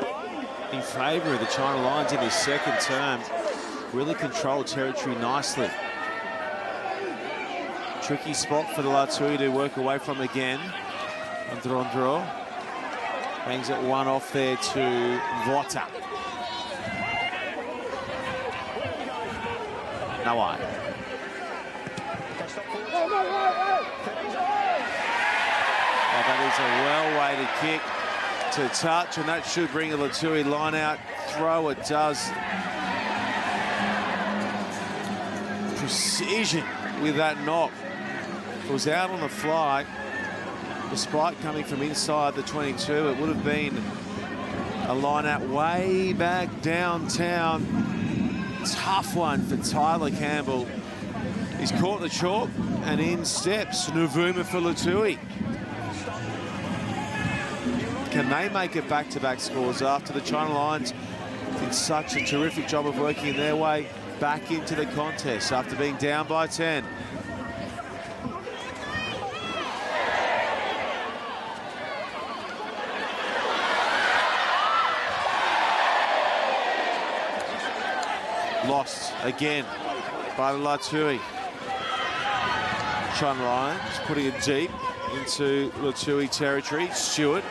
in favour of the China Lions in his second term. Really controlled territory nicely. Tricky spot for the Latui to work away from again. Andro bangs it one off there to Vota. Nawai. Oh, that is a well-weighted kick to touch, and that should bring a Latui line out throw. It does. Precision with that knock. If it was out on the fly, despite coming from inside the 22, it would have been a line out way back downtown. Tough one for Tyler Campbell. He's caught the chalk, and in steps Nuvuma for Latui. Can they make it back-to-back scores after the China Lions did such a terrific job of working their way back into the contest after being down by 10? Lost again by the Latui. China Lions putting it deep into Latui territory. Stewart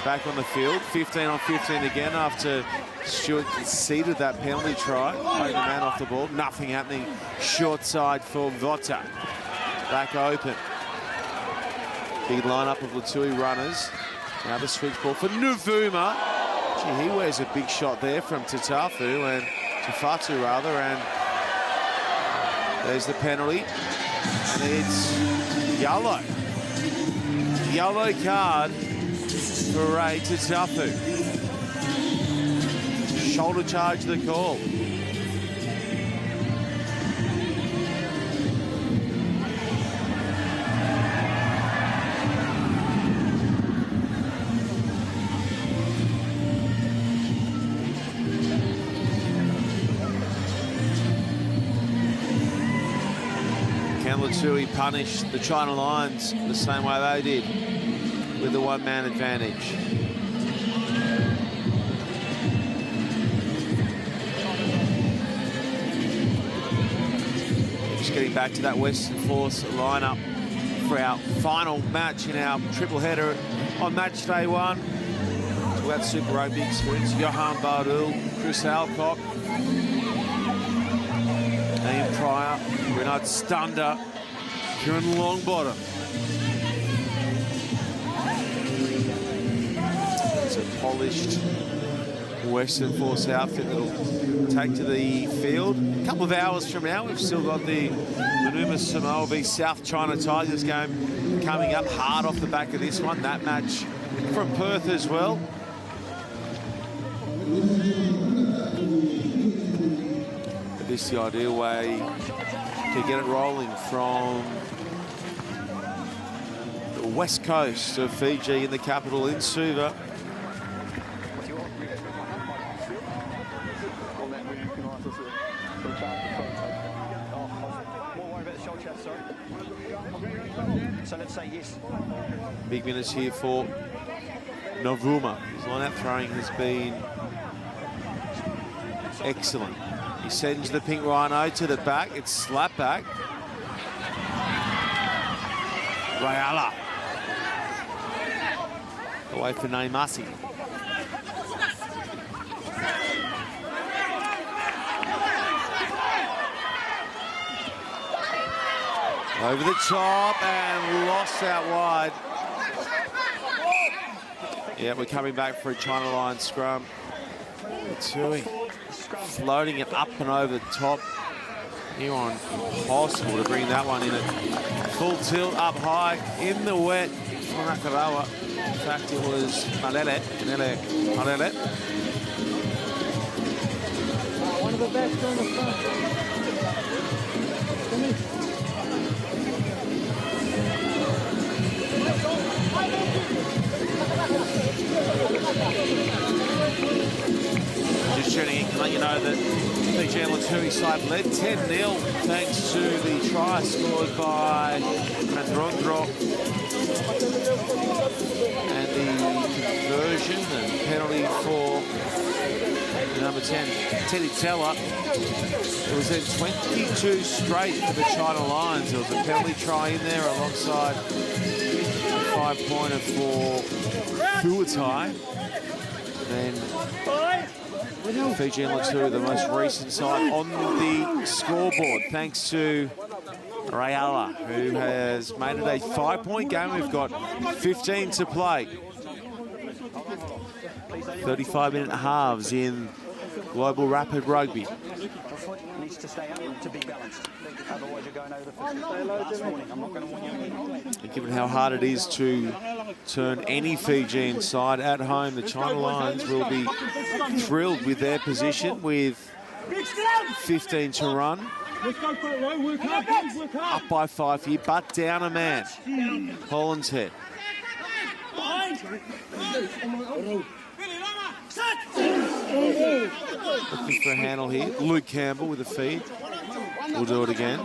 back on the field. 15 on 15 again after Stewart conceded that penalty try. Taking the man off the ball. Nothing happening short side for Vota. Back open. Big lineup of Latui runners. Now the switch ball for Nuvuma. Gee, he wears a big shot there from Tafatu and there's the penalty. And it's yellow. Yellow card for Ray Tatafu. Shoulder charge the call. Latui punished the China Lions the same way they did, with the one-man advantage. Just getting back to that Western Force lineup for our final match in our triple header on match day 1. Talk about Super Rugby experience. Johan Bardul, Chris Alcock, Ian Pryor, Renard Stunder, Kieran Longbottom. It's a polished Western Force outfit that'll take to the field. A couple of hours from now, we've still got the Manuma Samoa v South China Tigers game coming up hard off the back of this one. That match from Perth as well. But this is the ideal way to get it rolling from the west coast of Fiji in the capital in Suva. So let's say yes. Big minutes here for Novuma. His line-out throwing has been excellent. He sends the pink rhino to the back. It's slap back. Rayala. Away for Naimasi. Over the top and lost out wide. Yeah, we're coming back for a China Lions scrum. Latui floating it up and over the top. Here on, impossible to bring that one in at full tilt up high in the wet for Nakarawa. In fact, it was Malele. One of the best on the front. Just tuning in, can let you know that Fijian Latui side led 10-0 thanks to the try scored by Mandrondro and the conversion and penalty for number 10, Teddy Teller. It was then 22 straight for the China Lions. There was a penalty try in there alongside a 5-pointer for Fuatai. Then Fijian Latui, the most recent side on the scoreboard, thanks to Rayala, who has made it a 5-point game. We've got 15 to play. 35-minute halves in Global Rapid Rugby. Needs to stay up to be balanced. Otherwise you're going over the last morning. I'm not going to warn you. And given how hard it is to turn any Fijian side at home, the China Lions will be thrilled with their position with 15 to run. Up by 5 here, but down a man. Holland's head. Looking for a handle here. Luke Campbell with a feed. We'll do it again.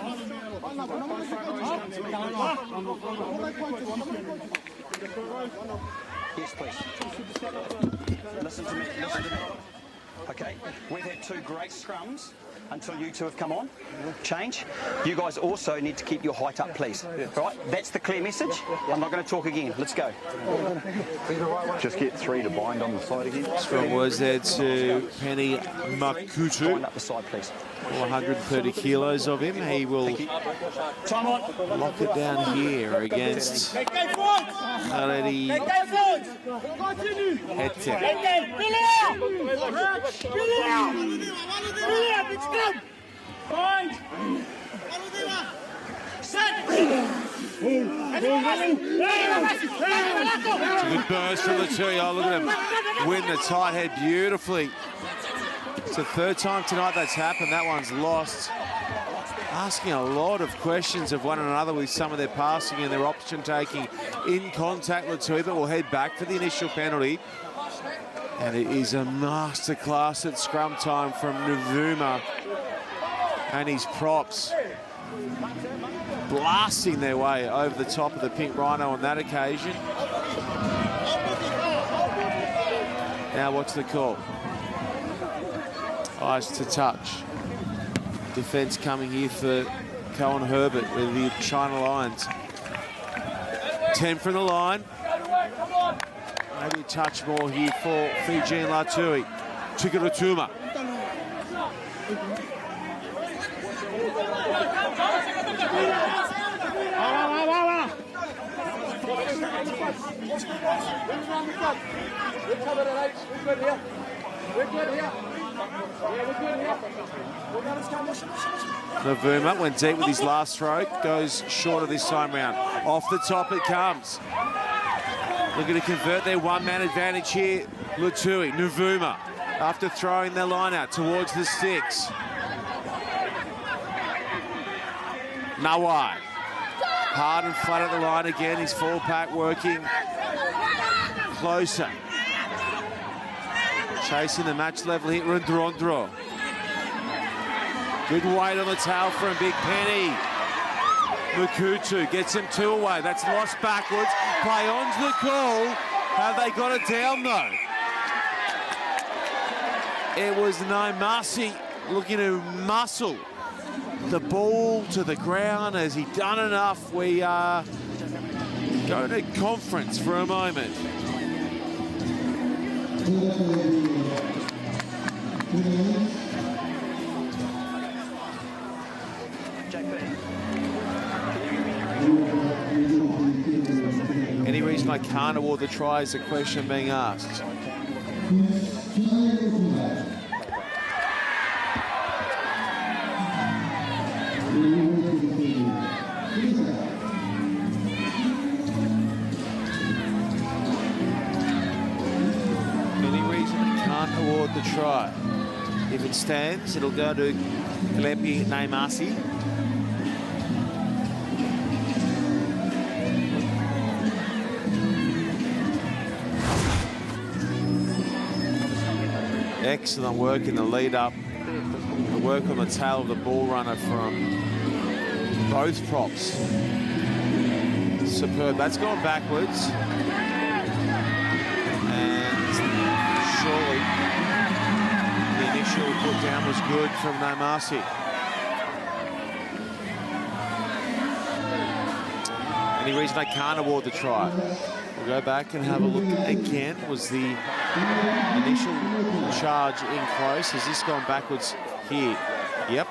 Yes, please. Listen to me. Listen to me. Okay, we've had 2 great scrums until you 2 have come on. Change. You guys also need to keep your height up, please. Right? That's the clear message. I'm not going to talk again. Let's go. Just get 3 to bind on the side again. Scrum was there to Penny Makutu. Bind up the side, please. 130 kilos of him. He will lock it down here against Already It's a good burst from Latui. Oh, look at him win the tight head beautifully. It's the 3rd time tonight that's happened. That one's lost. Asking a lot of questions of one another with some of their passing and their option taking in contact. Latui, but will head back for the initial penalty. And it is a masterclass at scrum time from Nuvuma and his props, blasting their way over the top of the pink rhino on that occasion. Now what's the call? Eyes to touch. Defence coming here for Cohen Herbert with the China Lions. 10 from the line. Maybe a touch more here for Fijian Latui. Chikaratuma. Navuma went deep with his last stroke, goes shorter this time round. Off the top it comes. Looking to convert their one-man advantage here. Latui, Navuma, after throwing their line out towards the sticks. Nawai, hard and flat at the line again. His full pack working closer. Chasing the match level here, Rundrondro. Good weight on the tail from Big Penny. Makutu gets him 2 away. That's lost backwards. Play on's the call. Have they got it down though? It was Naimasi looking to muscle the ball to the ground. Has he done enough? We are going to conference for a moment. Any reason I can't award the try is the question being asked. Any reason I can't award the try? If it stands, it'll go to Kalepi Naimasi. Excellent work in the lead up. The work on the tail of the ball runner from both props. Superb. That's gone backwards. And surely the initial put down was good from Naimasi. Any reason I can't award the try? We'll go back and have a look again. Was the initial charge in close? Has this gone backwards here? Yep.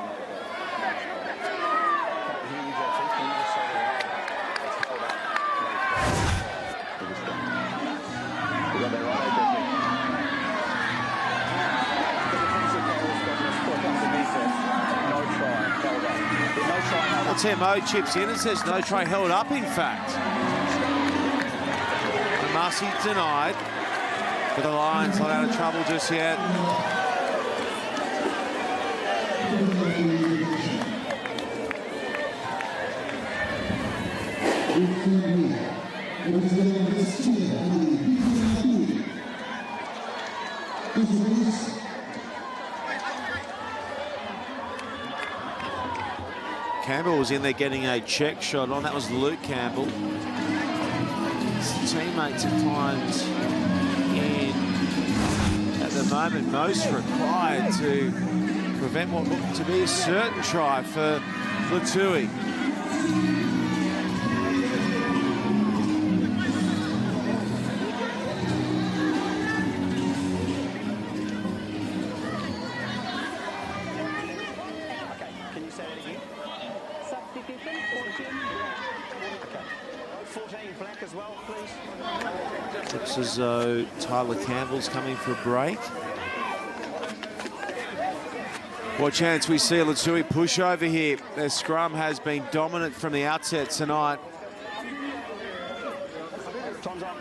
The TMO chips in and says no try held up, in fact. Marcy denied, but the Lions not out of trouble just yet. Campbell was in there getting a check shot on. That was Luke Campbell. His teammates at times in at the moment, most required to prevent what looked to be a certain try for Latui. Can you say that again? Substitution, 14 black as well, please. Looks as though Tyler Campbell's coming for a break. What chance we see Latui push over here. Their scrum has been dominant from the outset tonight. Time's up.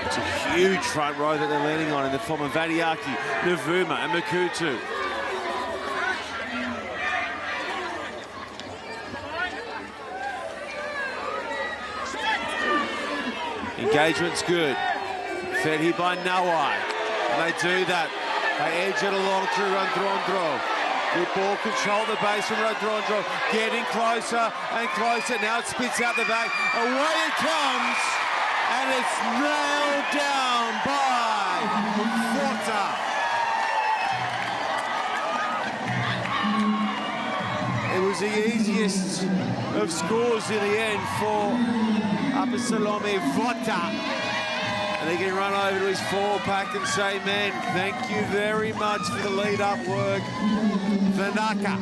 It's a huge front row that they're landing on in the form of Vadiaki, Navuma and Makutu. Engagement's good. Fed here by Nawai. And they do that. They edge it along through Radrondro. Good ball control at the base from Radrondro. Getting closer and closer. Now it spits out the back. Away it comes. And it's nailed down by Water. It was the easiest of scores in the end for Upper Salome Vota. And they can run over to his forward pack and say, man, thank you very much for the lead-up work, Vanaka.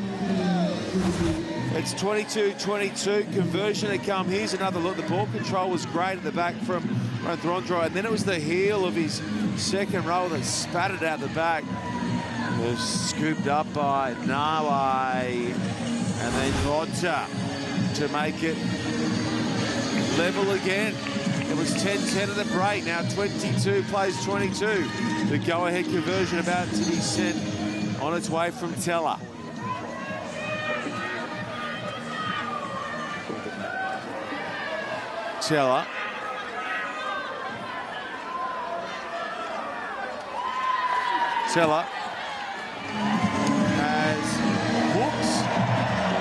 It's 22-22, conversion to come. Here's another look. The ball control was great at the back from Radrondro, and then it was the heel of his second row that spattered out the back. It was scooped up by Nawai, and then Vota to make it level again. It was 10-10 at the break. Now 22 plays 22. The go-ahead conversion about to be sent on its way from Teller. Teller. Teller has hooks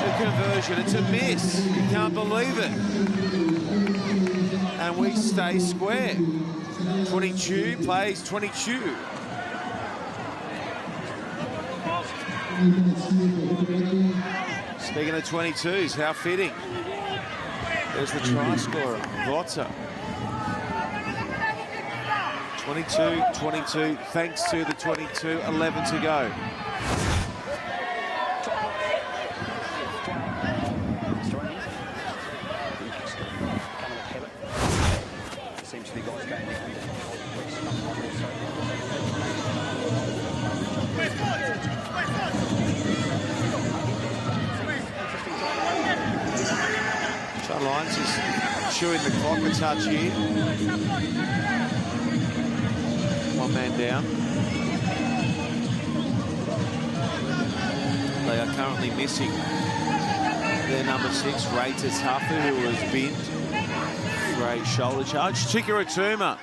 the conversion. It's a miss. You can't believe it. And we stay square. 22 plays 22. Speaking of 22s, how fitting. There's the try scorer, Vota. 22-22, thanks to the 22, 11 to go. Seems to be guys going down. Lions is chewing the clock a touch here. One man down. They are currently missing their number 6, Rata Tuffer, who was binned for a shoulder charge. Chikaratuma.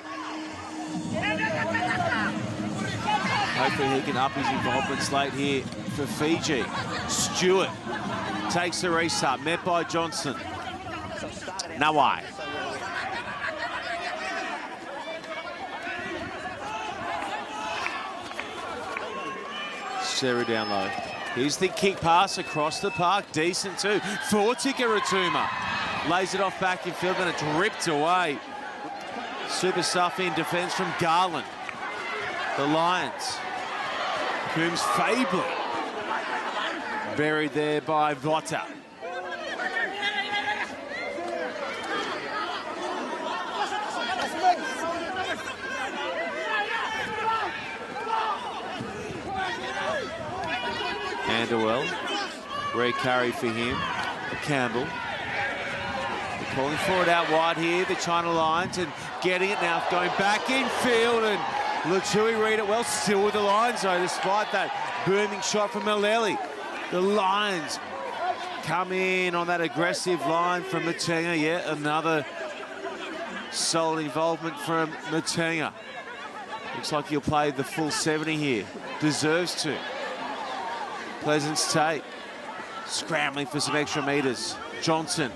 Hopefully he can up his involvement late here for Fiji. Stewart takes the restart, met by Johnson. Nawai. Sarah down low. Here's the kick pass across the park. Decent too. For Tikaratuma. Lays it off back in field and it's ripped away. Super stuffy in defence from Garland. The Lions. Coombs Fabley. Buried there by Vota. Anderwell, rare carry for him. Campbell. They're calling for it out wide here, the China Lions, and getting it now, going back in field, and Latui read it well, still with the Lions though, despite that booming shot from Maleli. The Lions come in on that aggressive line from Matenga. Yet another solid involvement from Matenga. Looks like he'll play the full 70 here. Deserves to. Pleasance Tate scrambling for some extra meters. Johnson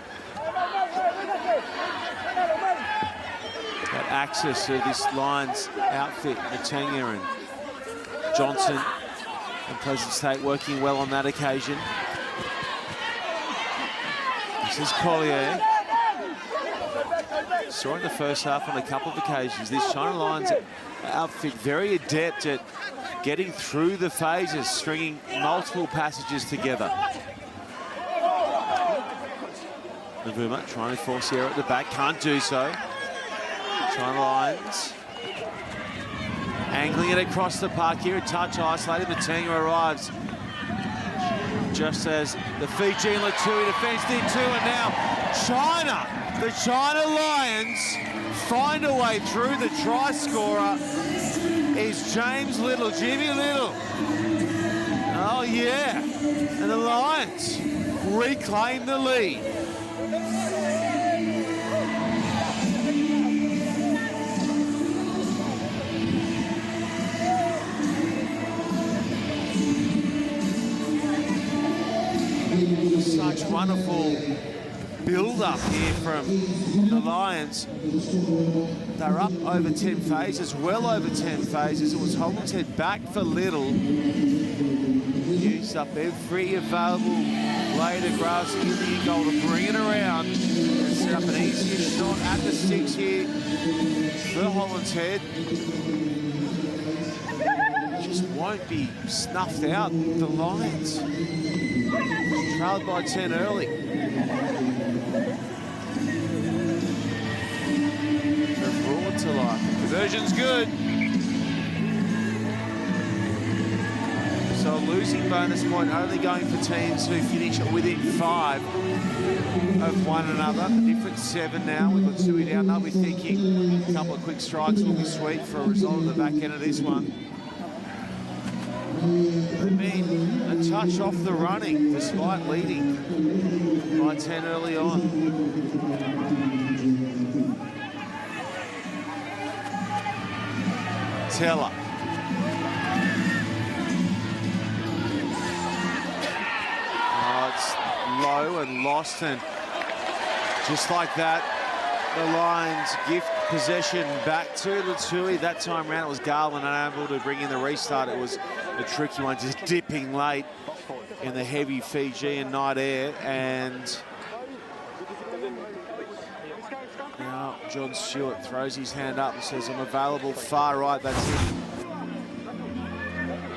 axis of this Lions outfit. Matanga and Johnson and Pleasant State working well on that occasion. This is Collier. Saw in the first half on a couple of occasions. This China Lions outfit very adept at getting through the phases, stringing multiple passages together. Navuma trying to force the error at the back, can't do so. China Lions angling it across the park here, a touch isolated. Matanga arrives just as the Fijian Latui defence did too, and now China, the China Lions find a way through. The try scorer is James Little, Jimmy Little. Oh yeah, and the Lions reclaim the lead. Such wonderful build-up here from the Lions. They're up over 10 phases, well over 10 phases. It was Hollingshead back for Little. Used up every available blade of grass in the goal to bring it around and set up an easier shot at the six here for Hollingshead. Just won't be snuffed out, the Lions. Trailed by 10 early. They're brought to life. Conversion's good. So a losing bonus point only going for teams who finish within 5 of one another. A different 7 now with Latui down. They'll be thinking a couple of quick strikes will be sweet for a result at the back end of this one. They've been a touch off the running despite leading by 10 early on. Teller. Oh, it's low and lost, and just like that, the Lions gift possession back to Latui. That time round it was Garland unable to bring in the restart. It was a tricky one, just dipping late in the heavy Fijian night air. And now John Stewart throws his hand up and says, I'm available far right. That's it.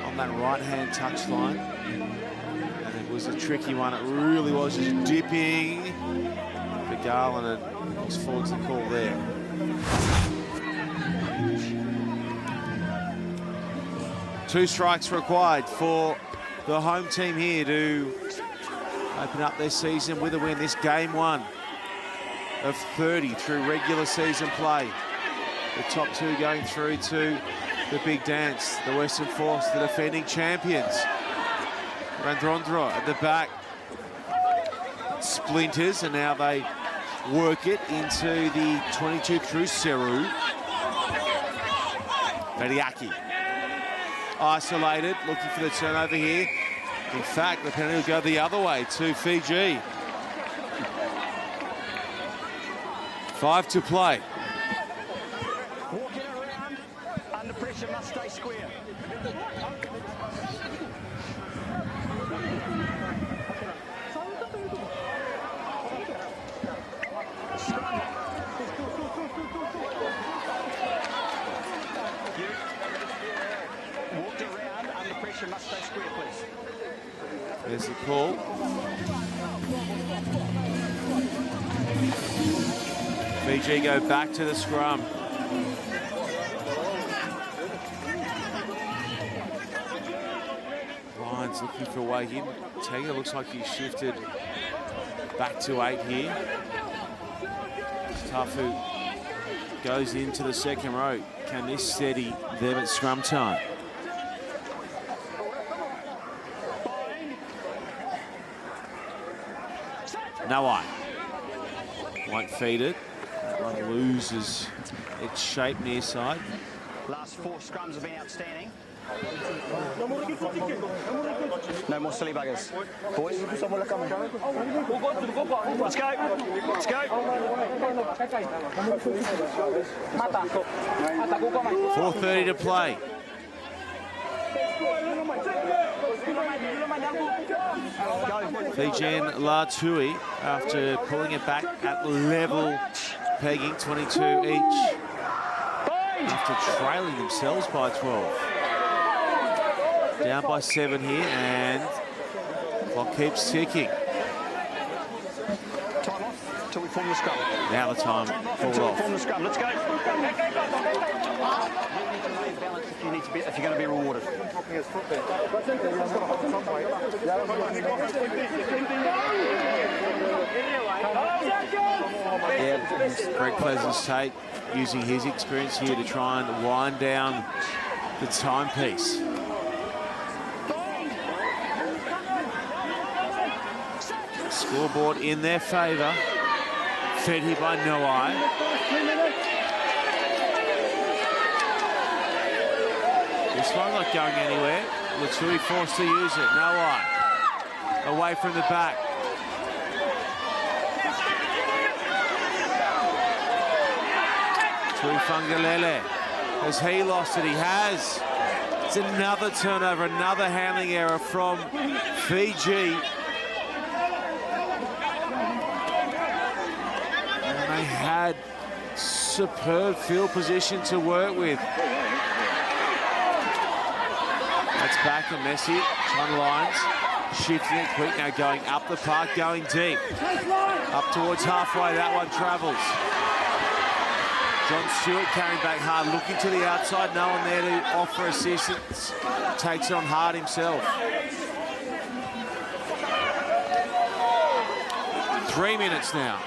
On that right-hand touchline. And it was a tricky one. It really was just dipping for Garland, and was forward to the call there. Two strikes required for the home team here to open up their season with a win. This game 1 of 30 through regular season play. The top 2 going through to the big dance. The Western Force, the defending champions. Randrondra at the back. Splinters, and now they work it into the 22 through Seru. Vediaki. Isolated, looking for the turnover here. In fact, the penalty will go the other way to Fiji. 5 to play. Walking around, under pressure, must stay square. Walked around, under pressure, must stay square, please. There's the call. Fiji go back to the scrum. Lions looking for a way in. Taylor looks like he's shifted back to 8 here. Tafu goes into the second row. Can this steady them at scrum time? No eye. Won't feed it. That one loses its shape near side. Last 4 scrums have been outstanding. No more silly buggers. Boys, let's go. Let's go. 4:30 to play. Fijian Latui, after pulling it back at level pegging, 22 each, after trailing themselves by 12. Down by 7 here, and clock keeps ticking. Time off till we form the scrum. Now the time called off. Form the scrum. Let's go. If you're going to be rewarded. Yeah, Greg Pleasant's take, using his experience here to try and wind down the timepiece. Scoreboard in their favour. Fed here by Noai. This one not going anywhere. Latui forced to use it. Noai away from the back. Tuifungalele. Has he lost it? He has. It's another turnover, another handling error from Fiji. And they had superb field position to work with. That's back and Messi, China Lions, shifting it quick, now going up the park, going deep. Up towards halfway, that one travels. John Stewart carrying back hard, looking to the outside, no one there to offer assistance. Takes it on hard himself. 3 minutes now.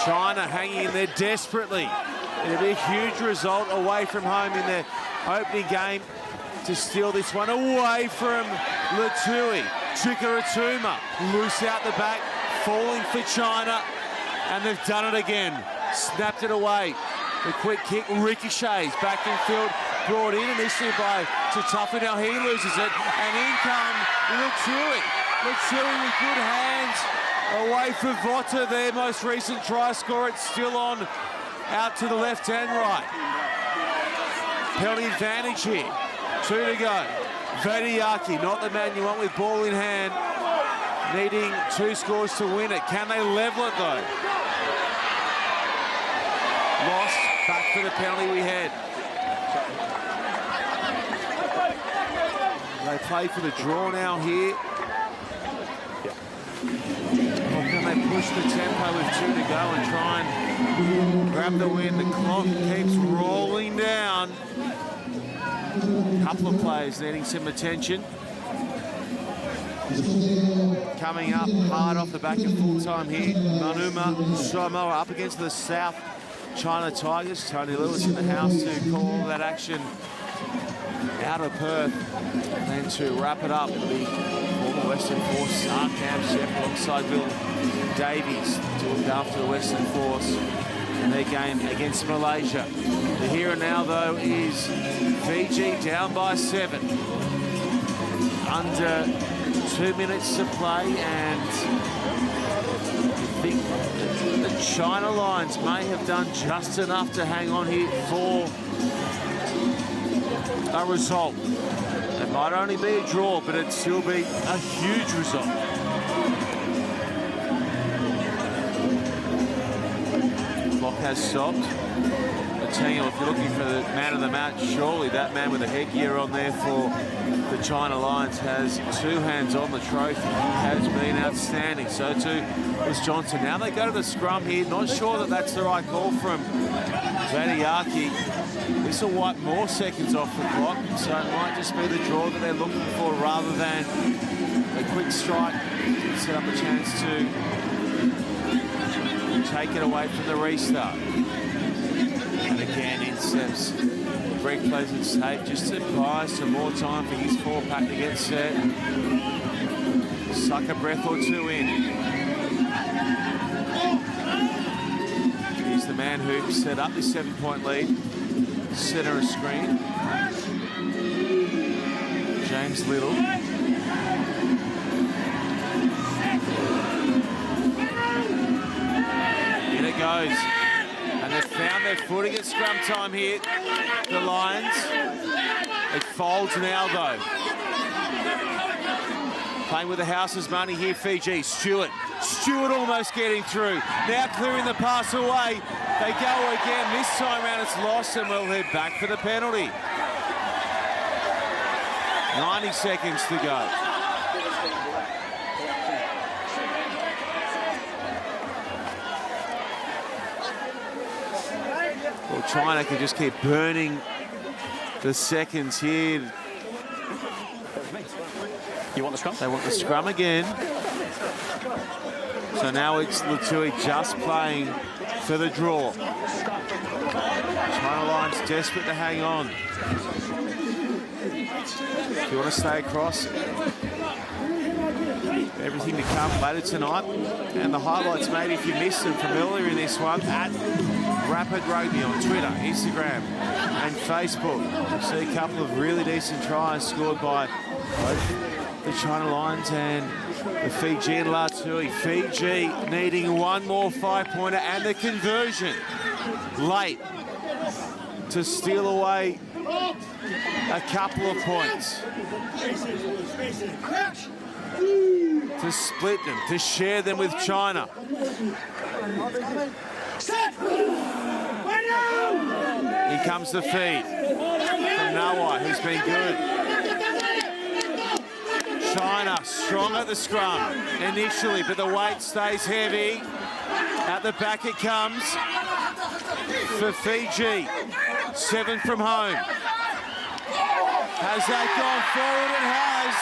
China hanging in there desperately. It'll be a huge result away from home in their opening game to steal this one away from Latui. Chikaratuma loose out the back, falling for China, and they've done it again. Snapped it away. The quick kick ricochets back in field, brought in initially by Tutafu. Now he loses it, and in comes Latui. Latui with good hands away from Vota, their most recent try scorer. It's still on out to the left and right. Penalty advantage here. 2 to go. Vadiaki, not the man you want with ball in hand, needing 2 scores to win it. Can they level it though? Lost. Back for the penalty we had. They play for the draw now here. Or can they push the tempo with 2 to go and try and grab the win? The clock keeps rolling down. Couple of players needing some attention. Coming up hard off the back of full time here. Manuma Samoa up against the South China Tigers. Tony Lewis in the house to call that action out of Perth. And then to wrap it up, it'll be former Western Force Sarkam Shep alongside Bill Davies to look after the Western Force in their game against Malaysia. The here and now, though, is Fiji down by 7. Under 2 minutes to play, and I think the China Lions may have done just enough to hang on here for a result. It might only be a draw, but it'd still be a huge result. Clock has stopped. I tell you, if you're looking for the man of the match, surely that man with the headgear on there for the China Lions has 2 hands on the trophy. He has been outstanding. So too was Johnson. Now they go to the scrum here. Not sure that that's the right call from Vadiaki. This will wipe more seconds off the clock, so it might just be the draw that they're looking for rather than a quick strike to set up a chance to take it away from the restart. And again, in steps Greg Pleasant's tape just to buy some more time for his 4-pack to get set. Suck a breath or 2 in. He's the man who set up this 7-point lead. Center of screen. James Little. In it goes. And they've found their footing at scrum time here, the Lions. It folds now, though. Playing with the house's money here, Fiji. Stewart almost getting through. Now clearing the pass away. They go again. This time around it's lost, and we'll head back for the penalty. 90 seconds to go. Well, China can just keep burning the seconds here. You want the scrum? They want the scrum again. So now it's Latui just playing for the draw. China Lions desperate to hang on. If you want to stay across, everything to come later tonight. And the highlights, maybe if you missed them from earlier in this one, at Rapid Rugby on Twitter, Instagram and Facebook. You'll see a couple of really decent tries scored by both the China Lions and the Fijian Latui. Fiji needing one more 5-pointer and the conversion late to steal away a couple of points. To split them, to share them with China. Here comes the feed from Nawai, who's been good. China strong at the scrum initially, but the weight stays heavy. At the back it comes for Fiji. 7 from home. Has that gone forward? It has.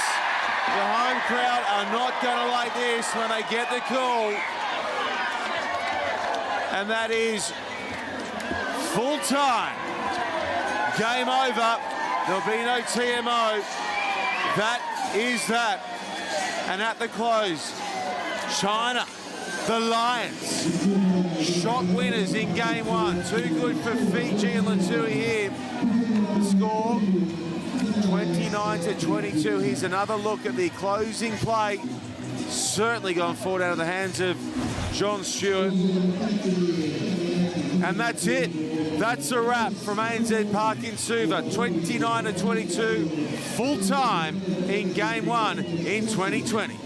The home crowd are not going to like this when they get the call. And that is full time. Game over. There'll be no TMO. That is that. And at the close, China, the Lions, shot winners in game 1. Too good for Fiji and Latui here. The score, 29-22. Here's another look at the closing play. Certainly gone forward out of the hands of John Stewart. And that's it. That's a wrap from ANZ Park in Suva. 29-22, full time in game 1 in 2020.